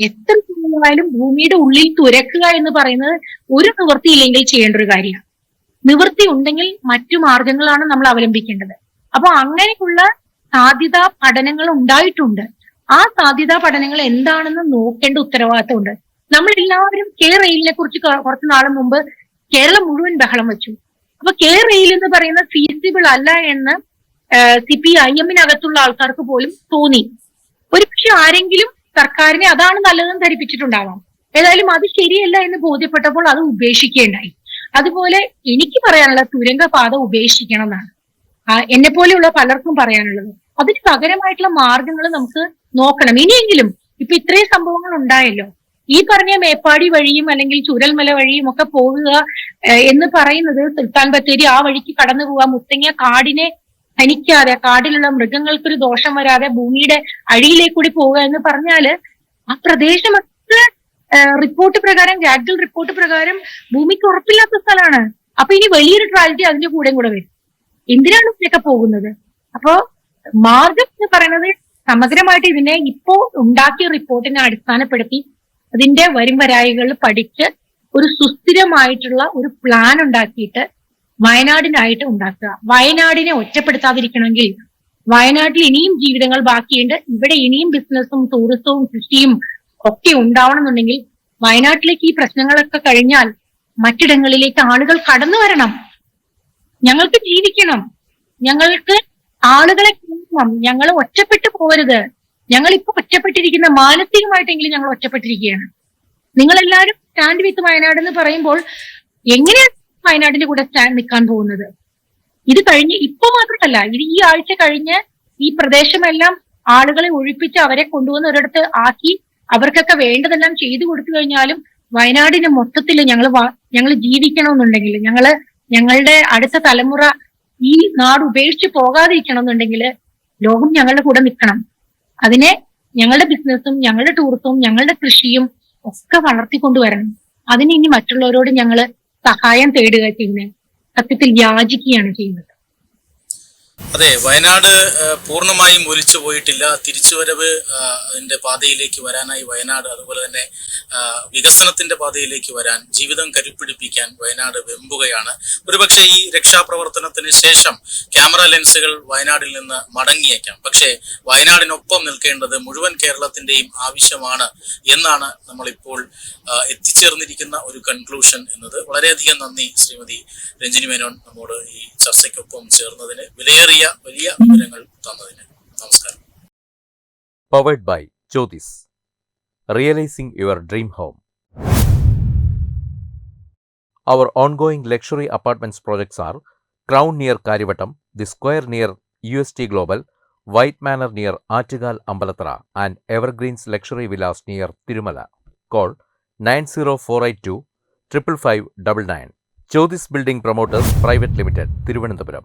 എത്ര ആയാലും ഭൂമിയുടെ ഉള്ളിൽ തുരക്കുക എന്ന് പറയുന്നത് ഒരു നിവൃത്തിയില്ലെങ്കിൽ ചെയ്യേണ്ട ഒരു കാര്യമാണ്. നിവൃത്തി ഉണ്ടെങ്കിൽ മറ്റു മാർഗങ്ങളാണ് നമ്മൾ അവലംബിക്കേണ്ടത്. അപ്പൊ അങ്ങനെയുള്ള സാധ്യതാ പഠനങ്ങൾ ഉണ്ടായിട്ടുണ്ട്. ആ സാധ്യതാ പഠനങ്ങൾ എന്താണെന്ന് നോക്കേണ്ട ഉത്തരവാദിത്തമുണ്ട്. നമ്മൾ എല്ലാവരും കെ റെയിലിനെ കുറിച്ച് കുറച്ചു നാൾ മുമ്പ് കേരളം മുഴുവൻ ബഹളം വെച്ചു. അപ്പൊ കെ റെയിൽ എന്ന് പറയുന്ന ഫീസിബിൾ അല്ല എന്ന് CPIM-നകത്തുള്ള ആൾക്കാർക്ക് പോലും തോന്നി. ഒരുപക്ഷെ ആരെങ്കിലും സർക്കാരിനെ അതാണ് നല്ലതെന്ന് ധരിപ്പിച്ചിട്ടുണ്ടാവാം. ഏതായാലും അത് ശരിയല്ല എന്ന് ബോധ്യപ്പെട്ടപ്പോൾ അത് ഉപേക്ഷിക്കുകയുണ്ടായി. അതുപോലെ എനിക്ക് പറയാനുള്ള തുരങ്കപാത ഉപേക്ഷിക്കണം എന്നാണ് എന്നെ പോലെയുള്ള പലർക്കും പറയാനുള്ളത്. അതിന് പകരമായിട്ടുള്ള മാർഗങ്ങൾ നമുക്ക് നോക്കണം. ഇനിയെങ്കിലും ഇപ്പൊ ഇത്രയും സംഭവങ്ങൾ ഉണ്ടായല്ലോ, ഈ പറഞ്ഞ മേപ്പാടി വഴിയും അല്ലെങ്കിൽ ചുരൽമല വഴിയും ഒക്കെ പോകുക എന്ന് പറയുന്നത്, സുൽത്താൻ ബത്തേരി ആ വഴിക്ക് കടന്നു പോവുക, മുത്തങ്ങ കാടിനെ ഹനിക്കാതെ, കാടിലുള്ള മൃഗങ്ങൾക്കൊരു ദോഷം വരാതെ ഭൂമിയുടെ അടിയിലേക്ക് കൂടി പോവുക എന്ന് പറഞ്ഞാല് ആ പ്രദേശമൊക്കെ റിപ്പോർട്ട് പ്രകാരം, ഗാഡ്ഗിൽ റിപ്പോർട്ട് പ്രകാരം ഭൂമിക്ക് ഉറപ്പില്ലാത്ത സ്ഥലമാണ്. അപ്പൊ ഇനി വലിയൊരു ട്രാജഡി അതിന്റെ കൂടെ വരും. എന്തിനാണ് ഇതിനൊക്കെ പോകുന്നത്? അപ്പോ മാർഗം എന്ന് പറയുന്നത് സമഗ്രമായിട്ട് ഇതിനെ ഇപ്പോ ഉണ്ടാക്കിയ റിപ്പോർട്ടിനെ അടിസ്ഥാനപ്പെടുത്തി അതിന്റെ വരും വരായികൾ പഠിച്ച് ഒരു സുസ്ഥിരമായിട്ടുള്ള ഒരു പ്ലാൻ ഉണ്ടാക്കിയിട്ട് വയനാടിനായിട്ട് ഉണ്ടാക്കുക. വയനാടിനെ ഒറ്റപ്പെടുത്താതിരിക്കണമെങ്കിൽ വയനാട്ടിൽ ഇനിയും ജീവിതങ്ങൾ ബാക്കിയുണ്ട്. ഇവിടെ ഇനിയും ബിസിനസ്സും ടൂറിസവും കൃഷിയും ഒക്കെ ഉണ്ടാവണമെന്നുണ്ടെങ്കിൽ വയനാട്ടിലേക്ക് ഈ പ്രശ്നങ്ങളൊക്കെ കഴിഞ്ഞാൽ മറ്റിടങ്ങളിലേക്ക് ആളുകൾ കടന്നു വരണം. ഞങ്ങൾക്ക് ജീവിക്കണം, ഞങ്ങൾക്ക് ആളുകളെ കാണണം. ഞങ്ങൾ ഒറ്റപ്പെട്ടു പോകരുത്. ഞങ്ങൾ ഇപ്പൊ ഒറ്റപ്പെട്ടിരിക്കുന്ന, മാനസികമായിട്ടെങ്കിലും ഞങ്ങൾ ഒറ്റപ്പെട്ടിരിക്കുകയാണ്. നിങ്ങളെല്ലാവരും സ്റ്റാൻഡ് വിത്ത് വയനാട് എന്ന് പറയുമ്പോൾ എങ്ങനെയാണ് വയനാടിന്റെ കൂടെ സ്റ്റാൻഡ് നിൽക്കാൻ പോകുന്നത്? ഇത് കഴിഞ്ഞ് ഇപ്പൊ മാത്രമല്ല, ഇത് ഈ ആഴ്ച കഴിഞ്ഞ് ഈ പ്രദേശമെല്ലാം ആളുകളെ ഒഴിപ്പിച്ച് അവരെ കൊണ്ടുവന്ന് ആക്കി അവർക്കൊക്കെ വേണ്ടതെല്ലാം ചെയ്തു കൊടുത്തു കഴിഞ്ഞാലും വയനാടിന് മൊത്തത്തിൽ ഞങ്ങൾ ജീവിക്കണമെന്നുണ്ടെങ്കിൽ, ഞങ്ങളുടെ അടുത്ത തലമുറ ഈ നാട് ഉപേക്ഷിച്ച് പോകാതിരിക്കണമെന്നുണ്ടെങ്കിൽ ലോകം ഞങ്ങളുടെ കൂടെ നിൽക്കണം. അതിനെ ഞങ്ങളുടെ ബിസിനസ്സും ഞങ്ങളുടെ ടൂറിസവും ഞങ്ങളുടെ കൃഷിയും ഒക്കെ വളർത്തിക്കൊണ്ടുവരണം. അതിന് ഇനി മറ്റുള്ളവരോട് ഞങ്ങൾ സഹായം തേടുക ചെയ്യുന്നത്, സത്യത്തിൽ യാചിക്കുകയാണ് ചെയ്യുന്നത്. അതെ, വയനാട് പൂർണ്ണമായും ഒലിച്ചു പോയിട്ടില്ല. തിരിച്ചുവരവ് അതിന്റെ പാതയിലേക്ക് വരാനായി വയനാട്, അതുപോലെ തന്നെ വികസനത്തിന്റെ പാതയിലേക്ക് വരാൻ, ജീവിതം കരുപ്പിടിപ്പിക്കാൻ വയനാട് വെമ്പുകയാണ്. ഒരുപക്ഷെ ഈ രക്ഷാപ്രവർത്തനത്തിന് ശേഷം ക്യാമറ ലെൻസുകൾ വയനാടിൽ നിന്ന് മടങ്ങിയേക്കാം. പക്ഷേ വയനാടിനൊപ്പം നിൽക്കേണ്ടത് മുഴുവൻ കേരളത്തിന്റെയും ആവശ്യമാണ് എന്നാണ് നമ്മളിപ്പോൾ എത്തിച്ചേർന്നിരിക്കുന്ന ഒരു കൺക്ലൂഷൻ എന്നത്. വളരെയധികം നന്ദി ശ്രീമതി രഞ്ജിനി മേനോൻ നമ്മോട് ഈ ചർച്ചയ്ക്കൊപ്പം ചേർന്നതിന്, വലിയ വിവരങ്ങൾ തന്നതിന്. നമസ്കാരം. Powered by Jyothis. realizing your dream home. Our ongoing luxury apartments projects are Crown near Karivattam, The Square near UST Global, White Manor near Attigal Ambalatra, and Evergreens Luxury Villas near Tirumala. Call 90482 55599. Chodis Building Promoters Private Limited, Thiruvananthapuram.